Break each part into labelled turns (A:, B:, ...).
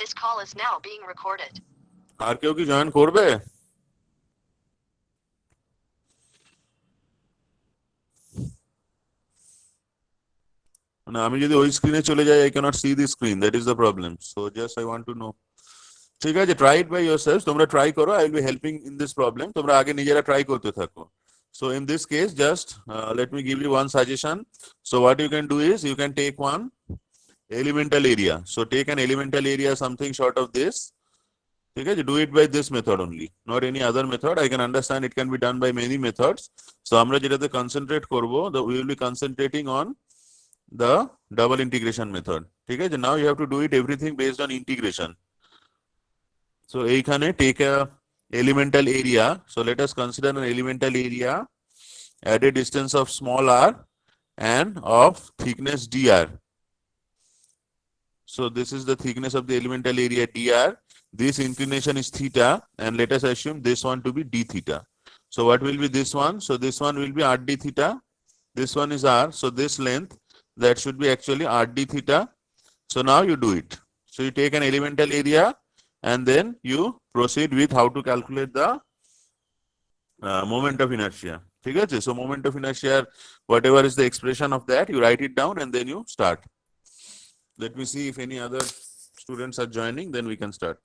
A: This call is now being recorded.
B: আর কেউ কি join করবে? মানে আমি যদি ওই স্ক্রিনে চলে যাই, I cannot see the screen. That is the problem. So just I want to know. ঠিক আছে, try it by yourselves. তোমরা try করো. I will be helping in this problem. তোমরা আগে নিজেরা try করতে থাকো. So in this case, just let me give you one suggestion. So what you can do is you can take one elemental area. So take an elemental area, something short of this. ঠিক আছে, do it by this method only, not any other method. I can understand it can be done by many methods. So আমরা যেটাতে concentrate করবো, we will be concentrating on the double integration method. ঠিক আছে, now you have to do it everything based on integration. So এইখানে take a elemental area. So let us consider an elemental area at a distance of small r and of thickness dr. So this is the thickness of the elemental area dr. This inclination is theta, and let us assume this one to be d theta. So what will be this one? So this one will be r d theta. This one is r. So this length, that should be actually r d theta. So now you do it. So you take an elemental area and then you proceed with how to calculate the moment of inertia. ঠিক আছে? So moment of inertia, whatever is the expression of that, you write it down and then you start. Let me see if any other students are joining, then we can start.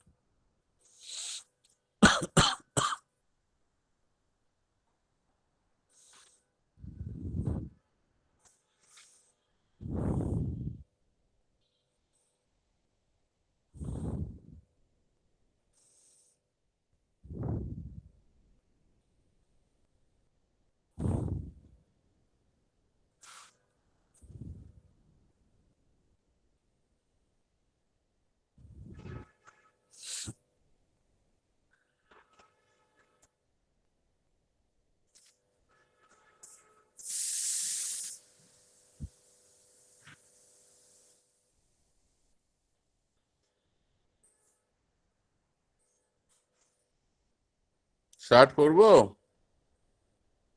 B: Start করব?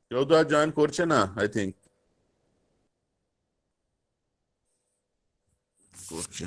B: কেউ তো আর join করছে না, I think. করছে।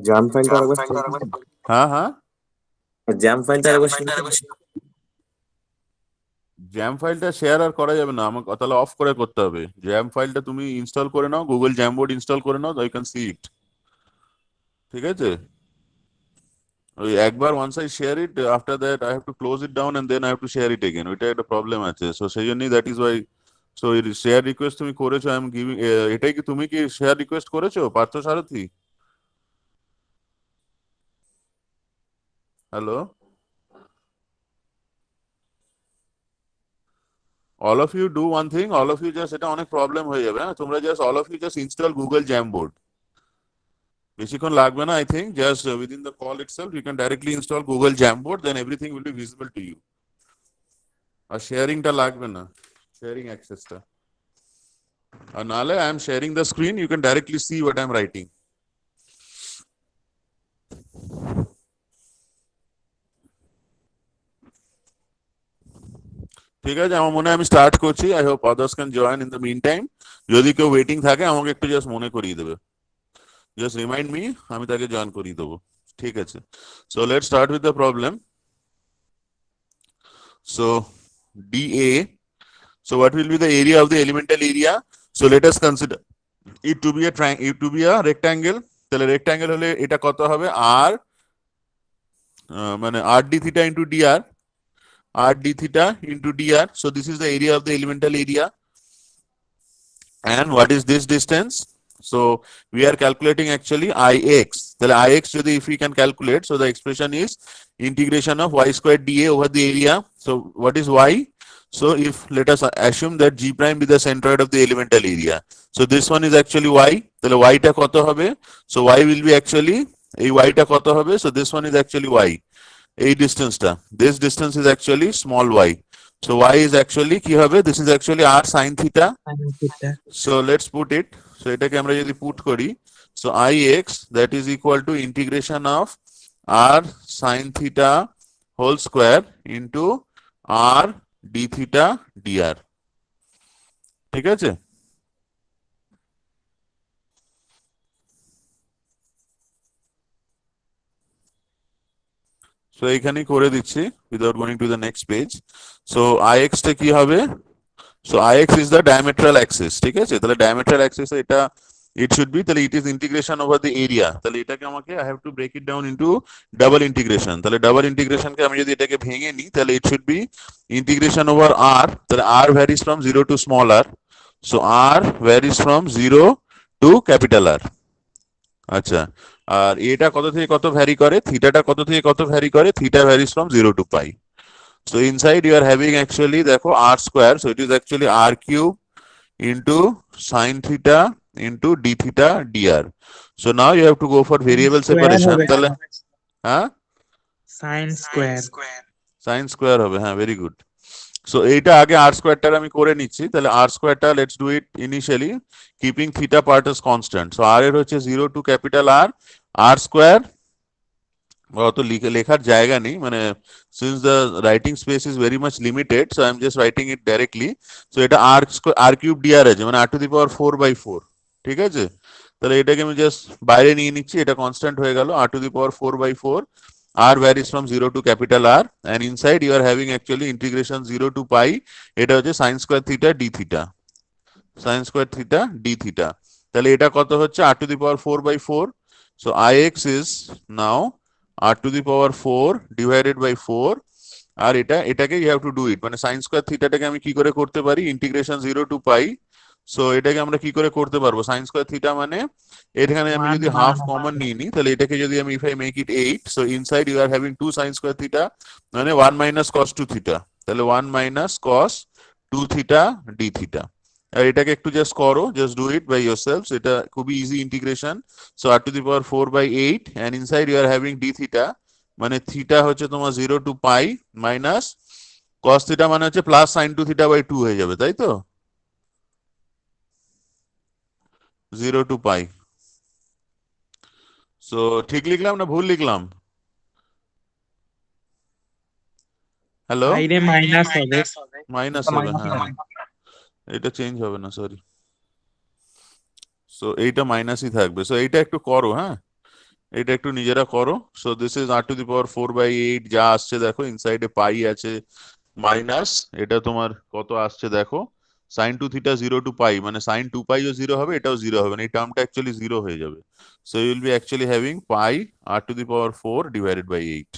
C: Jam ফাইলটা আরেকবার
B: হ্যাঁ হ্যাঁ,
C: জ্যাম ফাইলটা আরেকবার
B: জ্যাম ফাইলটা শেয়ার আর করা যাবে না, আমাকে তাহলে অফ করে করতে হবে। জ্যাম ফাইলটা তুমি ইনস্টল করে নাও, গুগল জ্যামবোর্ড ইনস্টল করে নাও, আই ক্যান সি ইট। ঠিক আছে, ওই একবার once I share it, after that I have to close it down and then I have to share it again. ওইটা একটা প্রবলেম আছে। সো সেই জন্যই, that is why. So share request তুমি করেছো, আই এম গিভিং। এটাই কি তুমি কি শেয়ার রিকোয়েস্ট করেছো Partha Sarathi? Hello, all of you do one thing, all of you just, এটা অনেক প্রবলেম হয়ে যাবে। হ্যাঁ, তোমরা just all of you just install Google Jamboard. বেশিক্ষণ লাগবে না, I think just within the call itself you can directly install Google Jamboard, then everything will be visible to you. আর শেয়ারিংটা লাগবে না, শেয়ারিং অ্যাক্সেসটা। আর নাহলে I am sharing the screen, you can directly see what I am writing. ঠিক আছে, আমার মনে হয় আমি start করছি। I hope others can join in the meantime. যদি কেউ ওয়েটিং থাকে আমাকে একটু জাস্ট মনে করিয়ে দেবে, জাস্ট রিমাইন্ড মি, আমি তাকে জয়েন করিয়ে দেবো। ঠিক আছে, so let's start with the problem. So DA, so what will be the area of the elemental area? So let us consider it to be a rectangle. তাহলে rectangle হলে এটা কত হবে? r মানে r d theta into dr, r d theta into dr. So this is the area of the elemental area. And what is this distance? So we are calculating actually ix. তাহলে ix যদি if we can calculate, so the expression is integration of y squared dA over the area. So what is y? So if let us assume that g prime be the centroid of the elemental area. So this one is actually y. তাহলে y টা কত হবে? So y will be actually এই y টা কত হবে? So this one is actually y. এই ডিস্টেন্সটা, this distance is actually small y. So y is actually কি হবে? This is actually r sin theta. So let's put it. So এটাকে আমরা যদি পুট করি, so ix that is equal to integration of r sin theta whole square into r d theta dr. ঠিক আছে? So এইখানেই করে দিচ্ছি without going to the next page. So ix টা কি হবে? So ix is the diametral axis. ঠিক আছে? তাহলে diametral axis এটা it should be, তাহলে it is integration over the area. তাহলে এটাকে আমাকে I have to break it down into double integration. তাহলে double integration কে আমি যদি এটাকে ভেঙে নিই, তাহলে it should be integration over r. তাহলে r varies from 0 to small r. So r varies from 0 to capital R. আচ্ছা, আর এটা কত থেকে কত ভ্যারি করে, থিটাটা কত থেকে কত ভ্যারি করে, theta varies from 0 to pi. So inside you are having actually দেখো r square, so it is actually r cube into sin theta into d theta dr. So now you have to go for variable separation. তাহলে হ্যাঁ
D: sin square
B: sin square হবে, হ্যাঁ very good. So এইটা আগে r স্কয়ারটা আমি করে নিচ্ছি. তাহলে r স্কয়ারটা let's do it initially keeping theta part as constant. So r এর হচ্ছে 0 to capital R, r square অত লেখার জায়গা নেই, মানে since the writing space is very much limited, so I am just writing it directly. So এটা r cube dr আছে, মানে r to the power 4/4. ঠিক আছে? তাহলে এটাকে আমি জাস্ট বাইরে নিয়ে নিচ্ছি, এটা কনস্ট্যান্ট হয়ে গেল r to the power 4/4. R varies from 0 to capital R, and inside you are having actually integration 0 to pi. এটা হচ্ছে sin square theta d theta. Sin square theta d theta. তাহলে এটা কত হচ্ছে r to the power 4/4. So ix is now r to the power 4 divided by 4. আর এটাকে you have to do it, মানে sin square theta টাকে আমি কি করে করতে পারি, integration 0 to pi. সো এটাকে আমরা কি করে করতে পারবো, sin square theta মানে এখানে আমি যদি হাফ কমন নিয়ে নিই, তাহলে এটাকে যদি আমি if I make it 8, so inside you are having 2 sin square theta, মানে 1 minus cos 2 theta. তাহলে 1 minus cos 2 theta d theta. আর এটাকে একটু জাস্ট করো, just do it by yourselves. এটা খুবই easy integration. So r to the power 4/8, and inside you are having d theta, মানে theta হচ্ছে তোমার 0 to pi minus cos theta মানে হচ্ছে প্লাস sin 2 theta by 2 হয়ে যাবে, তাই তো? 0 to pi. সো ঠিক লিখলাম না ভুল লিখলাম? হ্যালো,
D: বাইরে মাইনাস হবে
B: মাইনাস হবে, হ্যাঁ এটা চেঞ্জ হবে না, সরি. সো এইটা মাইনাসই থাকবে. সো এইটা একটু করো, হ্যাঁ এটা একটু নিজেরা করো. So this is r to the power 4/8, যা আসছে দেখো ইনসাইডে পাই আছে মাইনাস, এটা তোমার কত আসছে দেখো, sin 2 theta 0 to pi, মানে sin 2 pi ও 0 হবে, এটাও 0 হবে, মানে এই টার্মটা অ্যাকচুয়ালি 0 হয়ে যাবে. So you will be actually having pi r to the power 4 divided by 8.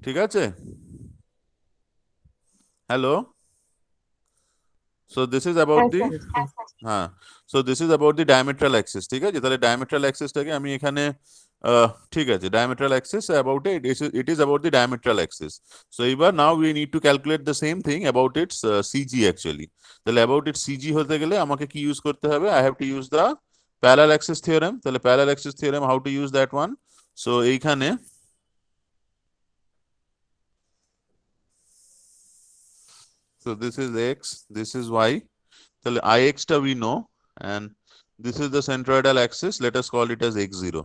B: ঠিক আছে? Hello, so this is about the হ্যাঁ, so this is about the diametral axis. ঠিক আছে? তাহলে diametral axis টাকে আমি এখানে ঠিক আছে, diametral axis about it is about the diametral axis. So এবার now we need to calculate the same thing about its CG actually. তাহলে about its CG হতে গেলে আমাকে কি ইউজ করতে হবে, I have to use the parallel axis theorem. তাহলে parallel axis theorem, how to use that one? So এইখানে so this is x, this is y. তাহলে ix টা we know, and this is the centroidal axis. Let us call it as x0.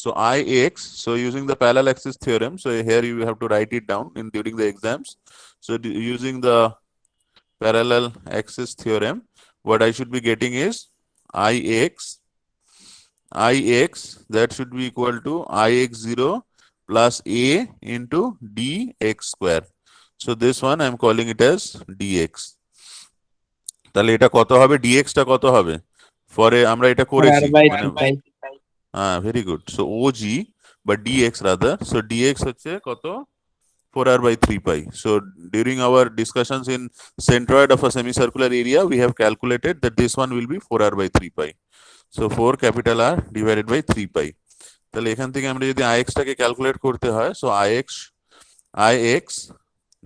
B: So ix, so using the parallel axis theorem, so here you have to write it down in during the exams. So using the parallel axis theorem, what I should be getting is ix that should be equal to ix0 plus a into dx square. So this one I am calling it as dx. তাহলে এটা কত হবে, dx টা কত হবে, পরে আমরা এটা করেছি, হ্যাঁ ভেরি গুড. সো og বা dx rather, so dx হচ্ছে কত, 4r/3 pi. So during our discussions in centroid of a semicircular area, we have calculated that this one will be 4r/3 pi. So 4 capital R divided by 3 pi. তাহলে এখান থেকে আমরা যদি ix টাকে calculate করতে হয়, so ix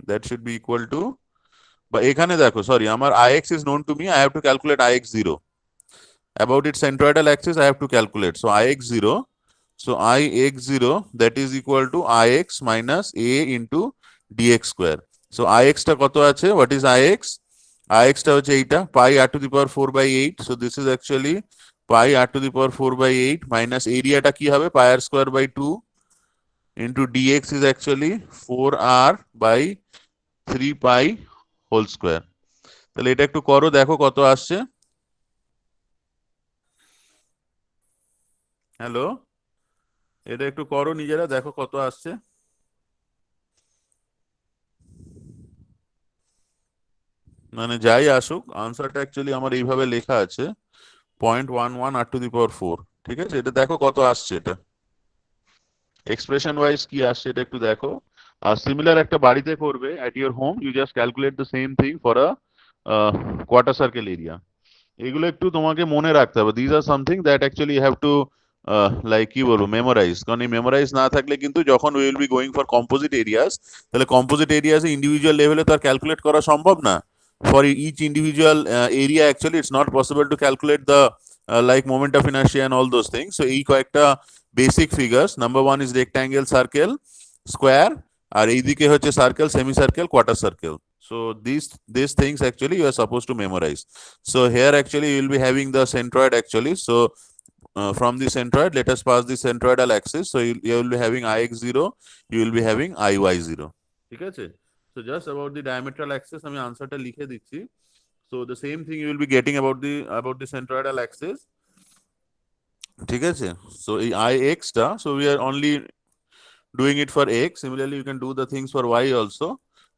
B: that should be equal to, বা এখানে দেখো সরি, আমার ix is known to me, I have to calculate ix0. About its centroidal axis I have to calculate, so ix0, that is equal to ix minus a into dx square. So ix টা কত আছে, what is ix? ix টা হচ্ছে এইটা pi r to the power 4 by 8, so this is actually pi r to the power 4 by 8 minus এরিয়াটা কি হবে, pi r square by 2 into dx is actually 4r by 3 pi whole square. তাহলে এটা একটু করো, দেখো কত আসছে। হ্যালো, এটা একটু করো নিজেরা, দেখো কত আসছে। মানে যাই আসুক, আনসারটা অ্যাকচুয়ালি আমার এইভাবে লেখা আছে 0.11 r to the power 4, ঠিক আছে? এটা দেখো কত আসছে, এটা এক্সপ্রেশন ওয়াইজ কি আসছে এটা একটু দেখো। আর সিমিলার একটা বাড়িতে করবে at your home, you just calculate the same thing for a quarter circle area. এগুলো একটু তোমাকে মনে রাখতে হবে, this are something that actually you have to like কি বলবো মেমোরাইজ, কারণ এই মেমোরাইজ না থাকলে কিন্তু যখন will be going for composite areas, তাহলে কম্পোজিট এরিয়াসে ইন্ডিভিজুয়াল লেভেলে তো আর ক্যালকুলেট করা সম্ভব না। For each individual area actually it's not possible to calculate the like moment of inertia and all those things. So এই কয়েকটা basic figures, number one is rectangle, circle, square, আর এইদিকে হচ্ছে circle, semi circle, quarter circle. So these things actually you are supposed to memorize. So here actually you will be having the centroid actually. So from the centroid, let us pass the centroidal axis. So you will be having ix0, you will be having iy0. ঠিক আছে? So just about the diametral axis আমি আনসারটা লিখে দিচ্ছি। So the same thing you will be getting about the centroidal axis. ঠিক আছে? So এই ix টা, so we are only doing it for x. Similarly you can do the things for y also.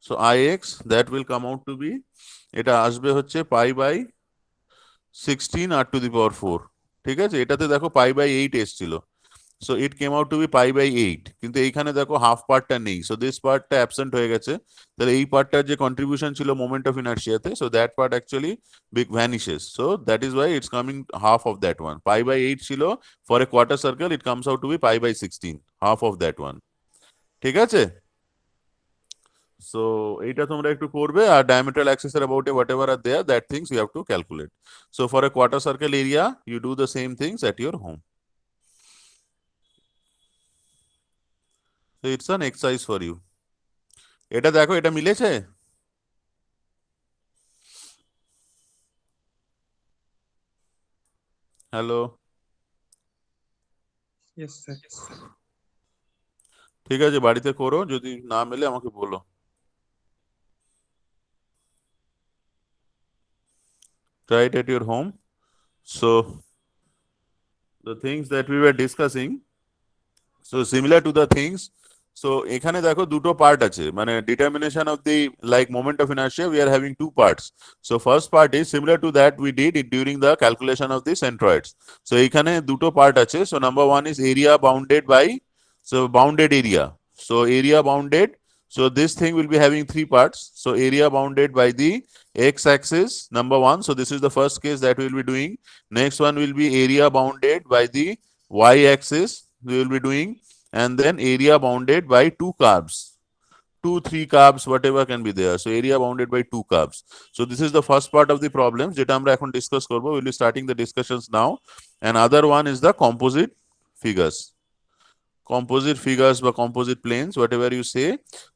B: So ix that will come out to be, এটা আসবে হচ্ছে pi by 16 r to the power 4, ঠিক আছে? এটাতে দেখো pi by 8 এসেছিল, so it came out to be pi by 8, কিন্তু এইখানে দেখো হাফ পার্টটা নেই, সো দিস পার্টটা অ্যাবসেন্ট হয়ে গেছে। তাহলে এই পার্টটার যে কন্ট্রিবিউশন ছিল মোমেন্ট অফ ইনার্শিয়াতে, so that part actually vanishes, so that is why it's coming half of that one. pi by 8 ছিল for a quarter circle, it comes out to be pi by 16, half of that one, ঠিক আছে? So এটা তোমরা একটু করবে, আর diametral axis এর about whatever are there, that things you have to calculate. So for a quarter circle area you do the same things at your home. So it's an exercise for you. এটা দেখো, এটা মিলেছে? Hello,
D: Yes, sir.
B: ঠিক আছে, বাড়িতে করো, যদি না মেলে আমাকে বলো। Try it at your home. So the things that we were discussing, so similar to the things, so এখানে দেখো দুটো পার্ট আছে, মানে determination of the like moment of inertia we are having two parts. So first part is similar to that we did it during the calculation of the centroids. So এখানে দুটো part আছে, so number one is area bounded by, so bounded area, so area bounded, so this thing will be having three parts. So area bounded by the x axis, number one, so this is the first case that we will be doing. Next one will be area bounded by the y axis we will be doing, and then area bounded by two curves, 2-3 curves, whatever can be there. So area bounded by two curves. So this is the first part of the problems যেটা আমরা এখন discuss করব. We'll be starting the discussions now. And other one is the composite figures বা composite planes, whatever you say.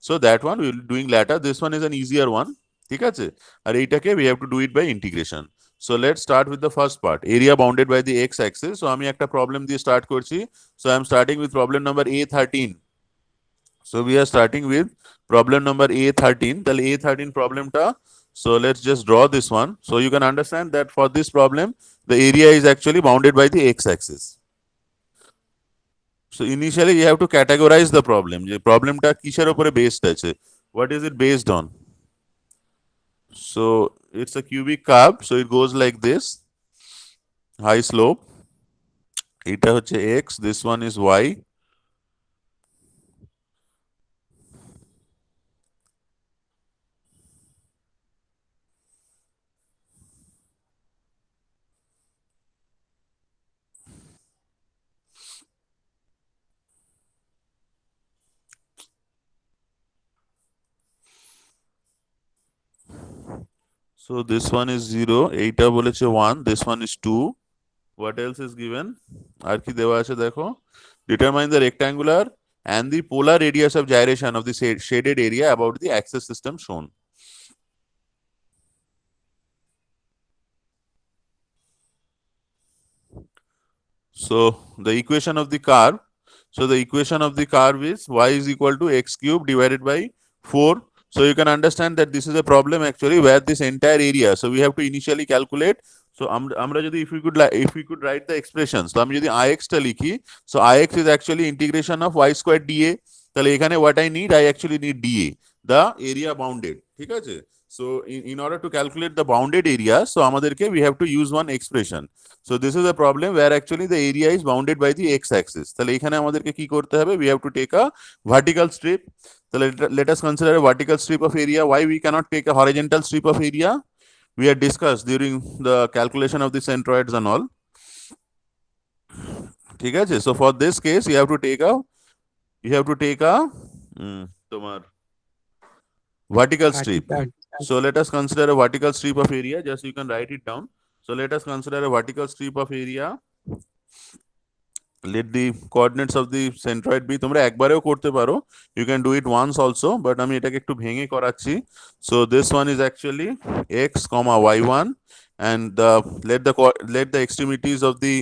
B: So that one we will be doing later. This one is an easier one, ঠিক আছে? আর এইটাকে we have to do it by integration. So let's start with the first part, area bounded by the x axis. So আমি একটা problem দিয়ে start করছি. So I'm starting with problem number A13. So we are starting with problem number A13. তাহলে A13 প্রবলেমটা, so let's just draw this one. So you can understand that for this problem the area is actually bounded by the x axis. So initially you have to categorize the problem, যে প্রবলেমটা কিসের উপরে based আছে, what is it based on? So it's a cubic curve, so it goes like this, high slope, এটা হচ্ছে x, this one is y, So this one is 0, এইটা বলেছে 1, this one is 2. What else is given? আর কি দেওয়া আছে দেখো, determine the rectangular and the polar radius of gyration of the shaded area about the axis system shown. So the equation of the curve, is y is equal to x cube divided by 4. So you can understand that this is a problem actually where this entire area, so we have to initially calculate. So আমরা যদি if we could write the expressions, তো আমি যদি ix টা লিখি, so ix is actually integration of y squared dA, তাহলে এখানে what I actually need dA, the area bounded, ঠিক আছে? So in order to calculate the bounded area, so আমাদেরকে we have to use one expression. So this is a problem where actually the area is bounded by the x-axis. তাহলে এখানে আমাদেরকে কি করতে হবে? We have to take a vertical strip. তাহলে let us consider a vertical strip of area. Why we cannot take a horizontal strip of area? We had discussed during the calculation of the centroids and all. ঠিক আছে? So for this case, you have to take a তোমার vertical strip. So let us consider a vertical strip of area. Just you can write it down. So let us consider a vertical strip of area. Let the coordinates of the centroid be, তোমরা একবারেও করতে পারো, you can do it once also, but আমি এটাকে একটু ভেঙে করাচ্ছি. So this one is actually x, y1, and let the extremities of the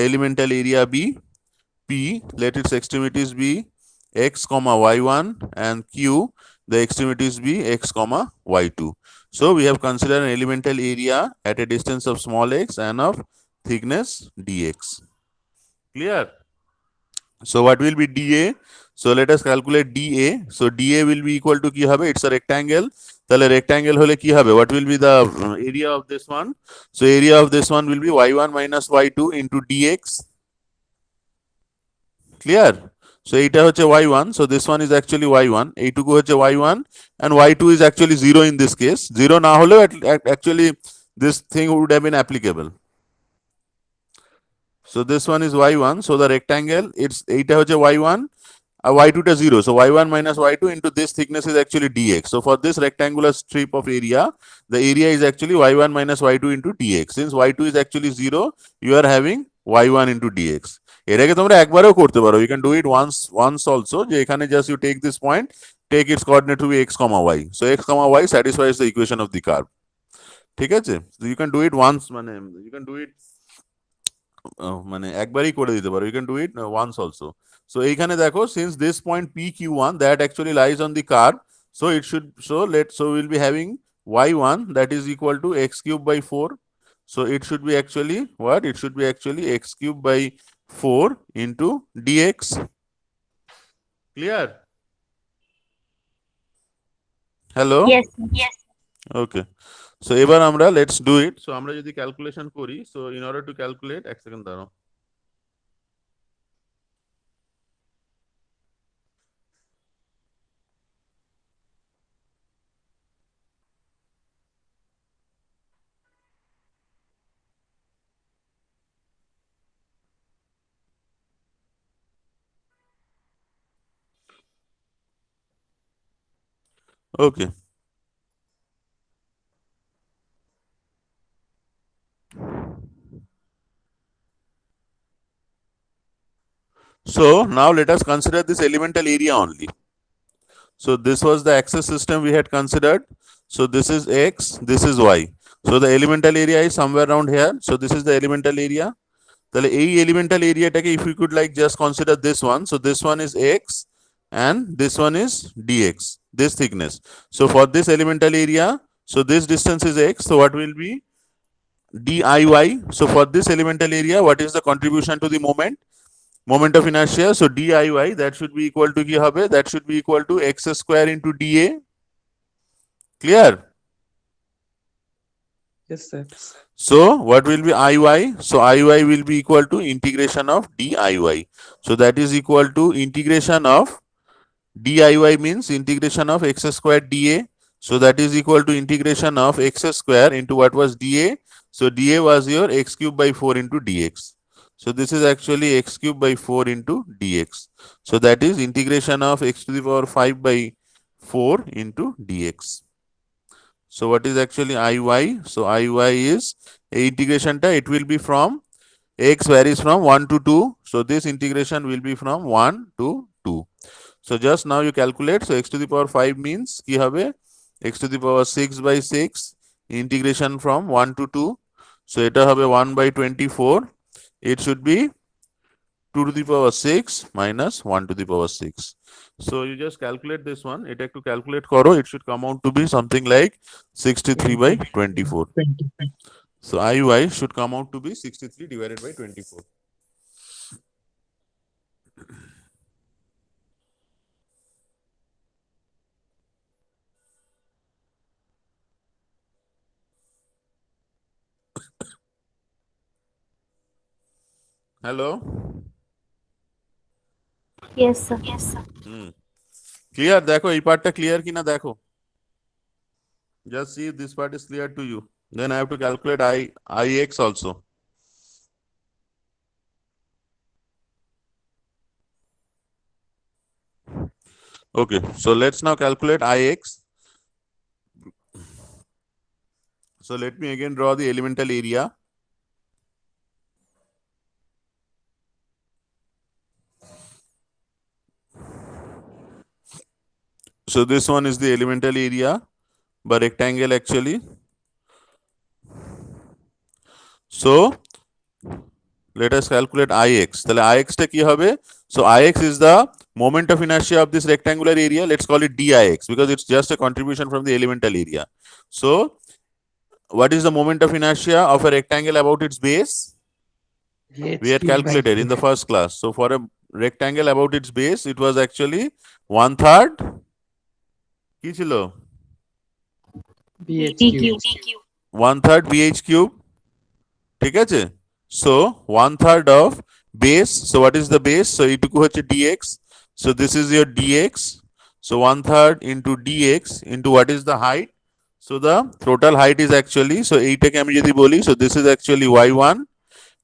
B: elemental area be p. Let its extremities be x, y1, and q. The extremities be x, y2. So we have considered an elemental area at a distance of small x and of thickness dx. Clear? So what will be dA? So let us calculate dA. So dA will be equal to কি হবে? It's a rectangle. তাহলে rectangle হলে কি হবে? What will be the area of this one? So area of this one will be y1 minus y2 into dx. Clear? So এইটা হচ্ছে y1. So this one is actually y1. এইটুকু হচ্ছে y1 and y2 is actually 0 in this case. 0 না হলেও actually this thing would have been applicable. So this one is y1. So the rectangle, it's এইটা হচ্ছে y1, y2 টা 0. So y1 minus y2 into this thickness is actually dx. So for this rectangular strip of area, the area is actually y1 minus y2 into dx. Since y2 is actually 0, you are having y1 into dx. এটাকে তোমরা একবারেও করতে পারো. You can do it once also. যে এখানে just you take this point, take its coordinate to be x, y. So x, y satisfies the equation of the curve. ঠিক আছে? So you can do it once, মানে you can do it মানে একবারই করে দিতে পারো. You can do it once also. So এইখানে দেখো, since this point pq1 that actually lies on the curve, so it should, so we'll be having y1 that is equal to x cube by 4. So it should be actually what? It should be actually x cube by 4 into dx. Clear? Hello?
A: Yes.
B: Okay. So এবার আমরা let's do it. So আমরা যদি calculation করি, so in order to calculate, এক second দাঁড়াও. Okay. So now let us consider this elemental area only. So this was the axis system we had considered. So this is x, this is y. So the elemental area is somewhere around here. So this is the elemental area. তাহলে এই elemental area টাকে if we could like just consider this one. So this one is x and this one is dx, this thickness. So for this elemental area, so this distance is x. So what will be diy? So for this elemental area, what is the contribution to the moment of inertia? So diy, that should be equal to কি হবে? That should be equal to x square into dA. Clear?
D: Yes, sir.
B: So what will be iy? So iy will be equal to integration of diy. So that is equal to integration of diy means integration of x square dA. So that is equal to integration of x square into what was dA. So dA was your x cube by 4 into dx. So this is actually x cube by 4 into dx. So that is integration of x to the power 5 by 4 into dx. So what is actually iy? So iy is a integration ta, it will be from x varies from 1 to 2. So this integration will be from 1 to 2. So just now you calculate. So x to the power 5 means ki hobe x to the power 6 by 6 integration from 1 to 2. So eta hobe 1 by 24. It should be 2 to the power 6 minus 1 to the power 6. So you just calculate this one. It have to calculate koro. It should come out to be something like 63 by 24.
D: 25.
B: So iy should come out to be 63 divided by 24. Hello?
E: Yes, sir.
B: Clear? দেখো এই পার্টটা clear কিনা দেখো। Just see if this part is clear to you. Then I have to calculate ix also. Okay, so let's now calculate ix. So let me again draw the elemental area. So this one is the elemental area by rectangle actually. So let us calculate ix. তাহলে ix টা কি হবে? So ix is the moment of inertia of this rectangular area. Let's call it dix because it's just a contribution from the elemental area. So what is the moment of inertia of a rectangle about its base? We had calculated in the first class. So for a rectangle about its base, it was actually 1/3 কি ছিল?
D: BH cube.
B: 1/3 bh cube. ঠিক আছে? So 1/3 of base. So what is the base? So এইটুকু হচ্ছে dx. So this is your dx. So 1/3 into dx into what is the height? So the total height is actually, so এইটাকে আমি যদি বলি, so this is actually y1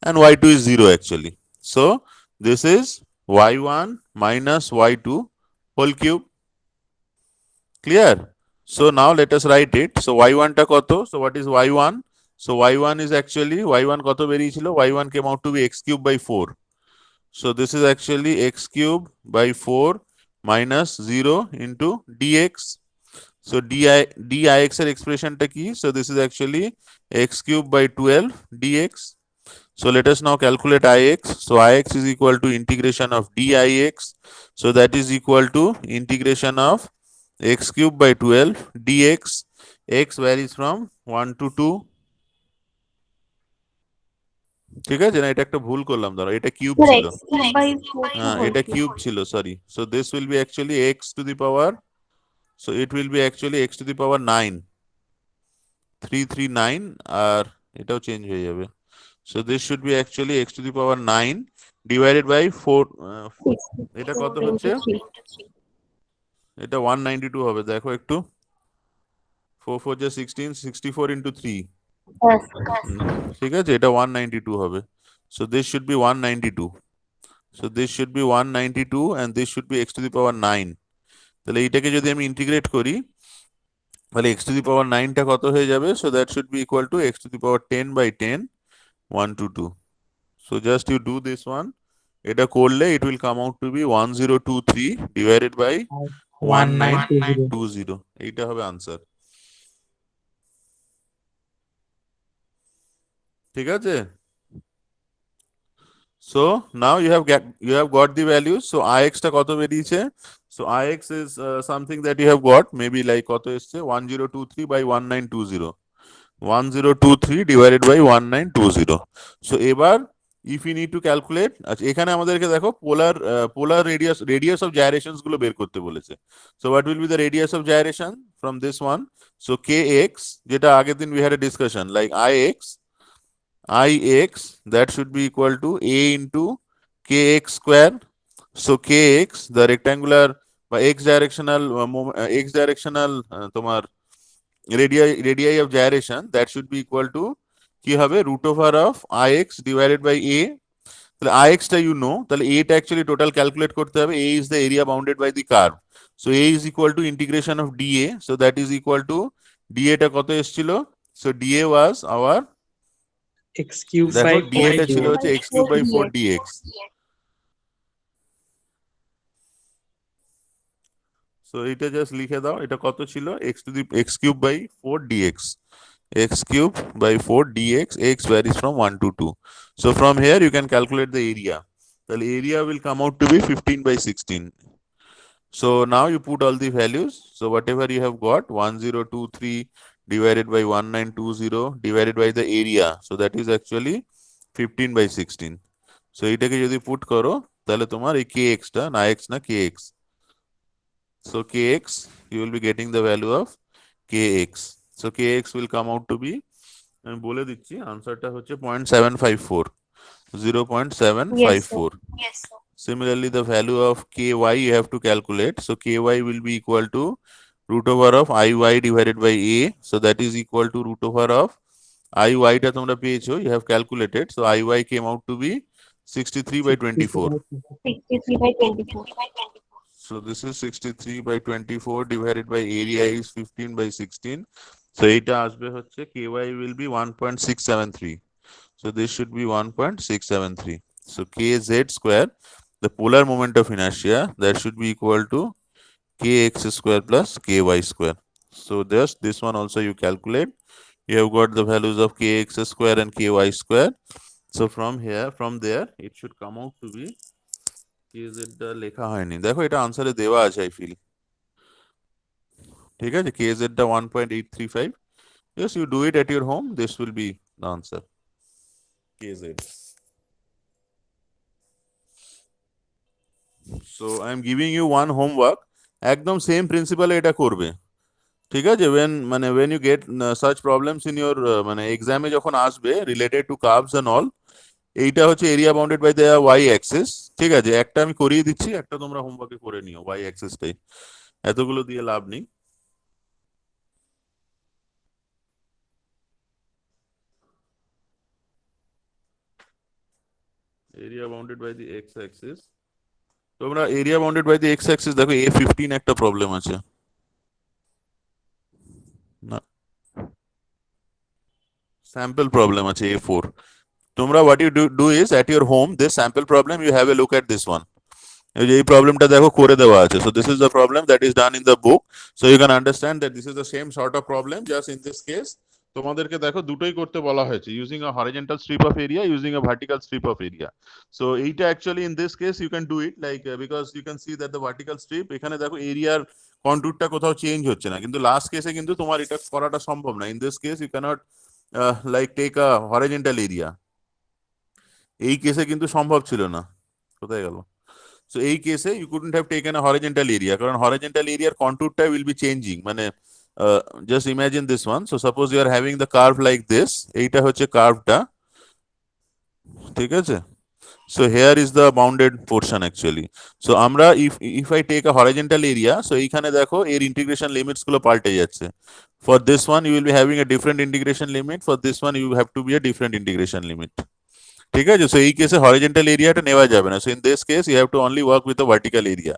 B: and y2 is 0 actually. So this is y1 minus y2 whole cube. Clear? So now let us write it. So y1 টা কত? So what is y1? So y1 is actually, y1 কত বেরিয়েছিল? y1 came out to be x cube by 4. So this is actually x cube by 4 minus 0 into dx. So dix এর expression টা কি? So this is actually x cube by 12 dx. So let us now calculate ix. So ix is equal to integration of dix. So that is equal to integration of x cube by 12 dx. X varies from 1 to 2. ঠিক আছে না, এটা একটা ভুল করলাম, ধরো এটা cube ছিল, হ্যাঁ এটা কিউব ছিল, sorry. So this will be actually x to the power, so it will be actually x to the power 9 339 আর এটাও চেঞ্জ হয়ে যাবে। So this should be actually x to the power 9 divided by 4। এটা কত হচ্ছে? এটা 192 হবে, দেখো একটু। 4 4 যা 16, 64 into 3, ঠিক আছে, এটা 192 হবে। So this should be 192. So this should be 192 and this should be x to the power 9. তাহলে এইটাকে যদি আমি ইন্টিগ্রেট করি তাহলে x to the power 9 টা কত হয়ে যাবে? So that should be equal to x to the power 10 by 10 1 to 2. So just you do this one. এটা করলে it will come out to be 1023 divided by 1920. এইটা হবে আনসার। ঠিক আছে? So now you have got the values. So ix টা কত বেরিয়েছে? So ix is something that you have got, maybe like কত এসছে? 1023 by 1920. 1023 divided by 1920. So এবার if you need to calculate, আচ্ছা এখানে আমাদেরকে দেখো polar radius of gyrations গুলো বের করতে বলেছে। So what will be the radius of gyration from this one? So kx, যেটা আগের দিন we had a discussion, like ix that should be equal to a into kx square. So kx, the rectangular by x directional তোমার radii of gyration, that should be equal to কি হবে? root over of ix divided by a. তাহলে ix টা you know, তাহলে a টা actually total calculate করতে হবে। a is the area bounded by the curve. So a is equal to integration of dA, so that is equal to dA টা কত এসেছিল? So dA was our,
D: x cube
B: দেখো
D: by
B: dA
D: 4
B: টা ছিল
D: dx.
B: হচ্ছে x cube by 4 dx. So এটা just লিখে দাও, এটা কত ছিল? X cube by 4 dx, x cube by 4 dx, x varies from 1 to 2. So from here you can calculate the area. The area will come out to be 15 by 16. So now you put all the values. So whatever you have got, 1023 divided by 1920 divided by the area. So that is actually 15 by 16. So এটাকে যদি put করো তাহলে তোমার এই kx টা, না x না kx. So kx, you will be getting the value of kx. So kx will come out to be, আমি বলে দিচ্ছি আনসারটা হচ্ছে 0.754, 0.754.
A: Yes, sir.
B: Similarly, the value of ky you have to calculate. So ky will be equal to root over of iy divided by a. So that is equal to root over of iy টা তোমরা পেয়েছো, you have calculated. So iy came out to be 63 by 24.
A: 63 by 24.
B: So this is 63 by 24 divided by area is 15 by 16. So এটা আসবে হচ্ছে ky will be 1.673. So this should be 1.673. So kz square, the polar moment of inertia, that should be equal to kx square plus ky square. So just this one also you calculate. You have got the values of kx square and ky square. So from here, from there, it should come out to be kz টা লেখা হয়নি, দেখো এটা আনসারে দেওয়া আছে I feel. ঠিক আছে, kz টা 1.835. Yes, you do it at your home, this will be the answer. kz. So I am giving you one homework, একদম সেম প্রিন্সিপালে এটা করবে। ঠিক আছে, when you get such problems in your মানে এক্সামে যখন আসবে related to curves and all, এইটা হচ্ছে area bounded by the y axis. ঠিক আছে, একটা আমি করিয়ে দিচ্ছি, একটা তোমরা হোমওয়ার্কে করে নিও ওয়াই অ্যাক্সিসটাই, এতগুলো দিয়ে লাভ নেই। Area bounded by the x axis, তোমরা area bounded by the x axis দেখো A15 একটা প্রবলেম আছে না, স্যাম্পল প্রবলেম আছে A4। তোমরা what you do is at your home this sample problem you have a look at this one. এই প্রবলেমটা দেখো করে দেওয়া আছে। So this is the problem that is done in the book, so you can understand that this is the same sort of problem, just in this case তোমাদেরকে দেখো দুটোই করতে বলা হয়েছে, using a horizontal strip of area, using a vertical strip of area. So এইটা actually in this case you can do it like because you can see that the vertical strip, এখানে দেখো এরিয়ার কন্টুরটা কোথাও চেঞ্জ হচ্ছে না, কিন্তু last কেসে কিন্তু তোমার এটা করাটা সম্ভব না। in this case you cannot like take a horizontal area, এই কেসে কিন্তু সম্ভব ছিল না। কোথায় গেল? So এই কেসে you couldn't have taken a horizontal area, কারণ horizontal area contour টা will be changing, মানে just imagine this one. So suppose you are having the curve like this, এইটা হচ্ছে কার্ভটা, ঠিক আছে? So here is the bounded portion actually. So আমরা if I take a horizontal area, so এইখানে দেখো এর integration limits গুলো পাল্টে যাচ্ছে। For this one you will be having a different integration limit, for this one you have to be a different integration limit. ঠিক আছে, so এই কেসে হরিজন্টাল এরিয়াটা নেওয়া যাবে না। So in this case you have to only work with the vertical area.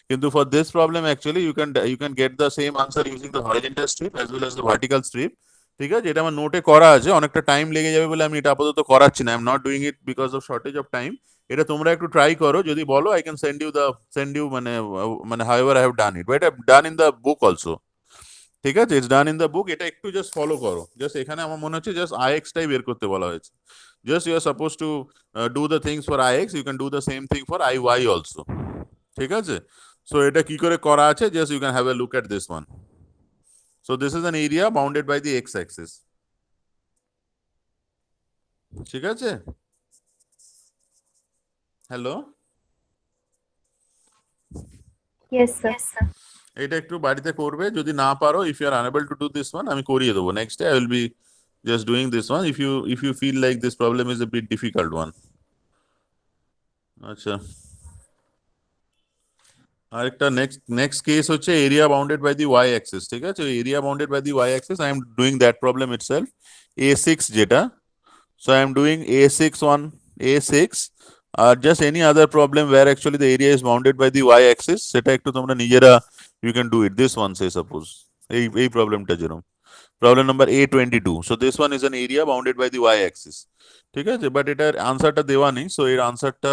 B: কিন্তু for this problem actually you can get the same answer using the horizontal strip as well as the vertical strip. ঠিক আছে, এটা আমার নোটে করা আছে, অনেকটা time লেগে যাবে বলে আমি এটা আপাতত করাচ্ছি না। I am not doing it because of shortage of time. এটা তোমরা একটু ট্রাই করো, যদি বলো আই ক্যান সেন্ড ইউ মানে however I have done it, but I have done in the book also. ঠিক আছে, it's done in the book. এটা একটু জাস্ট ফলো করো, জাস্ট এখানে আমার মনে হচ্ছে জাস্ট আইএক্স টাই বের করতে বলা হয়েছে। Just you are supposed to do the things for ix, you can do the same thing for iy also. ঠিক আছে, so এটা কি করে করা আছে, just you can have a look at this one. So this is an area bounded by the x axis. ঠিক আছে, hello,
A: Yes, sir.
B: এটা একটু বাড়িতে করবে, যদি না পারো if you are unable to do this one আমি করিয়ে দেবো, next day I will be just doing this one if you feel like this problem is a bit difficult one. আচ্ছা, আরেকটা next case হচ্ছে area bounded by the y axis। ঠিক আছে, area bounded by the y axis I am doing that problem itself, A6 যেটা। So I am doing A6 or just any other problem where actually the area is bounded by the y axis, সেটা একটু তোমরা নিজেরা you can do it, this one say suppose এই প্রবলেমটা যেরকম। problem number A22. So this one is an area bounded by the y axis. ঠিক আছে, but এটার আনসারটা দেওয়া নেই, সো এর আনসারটা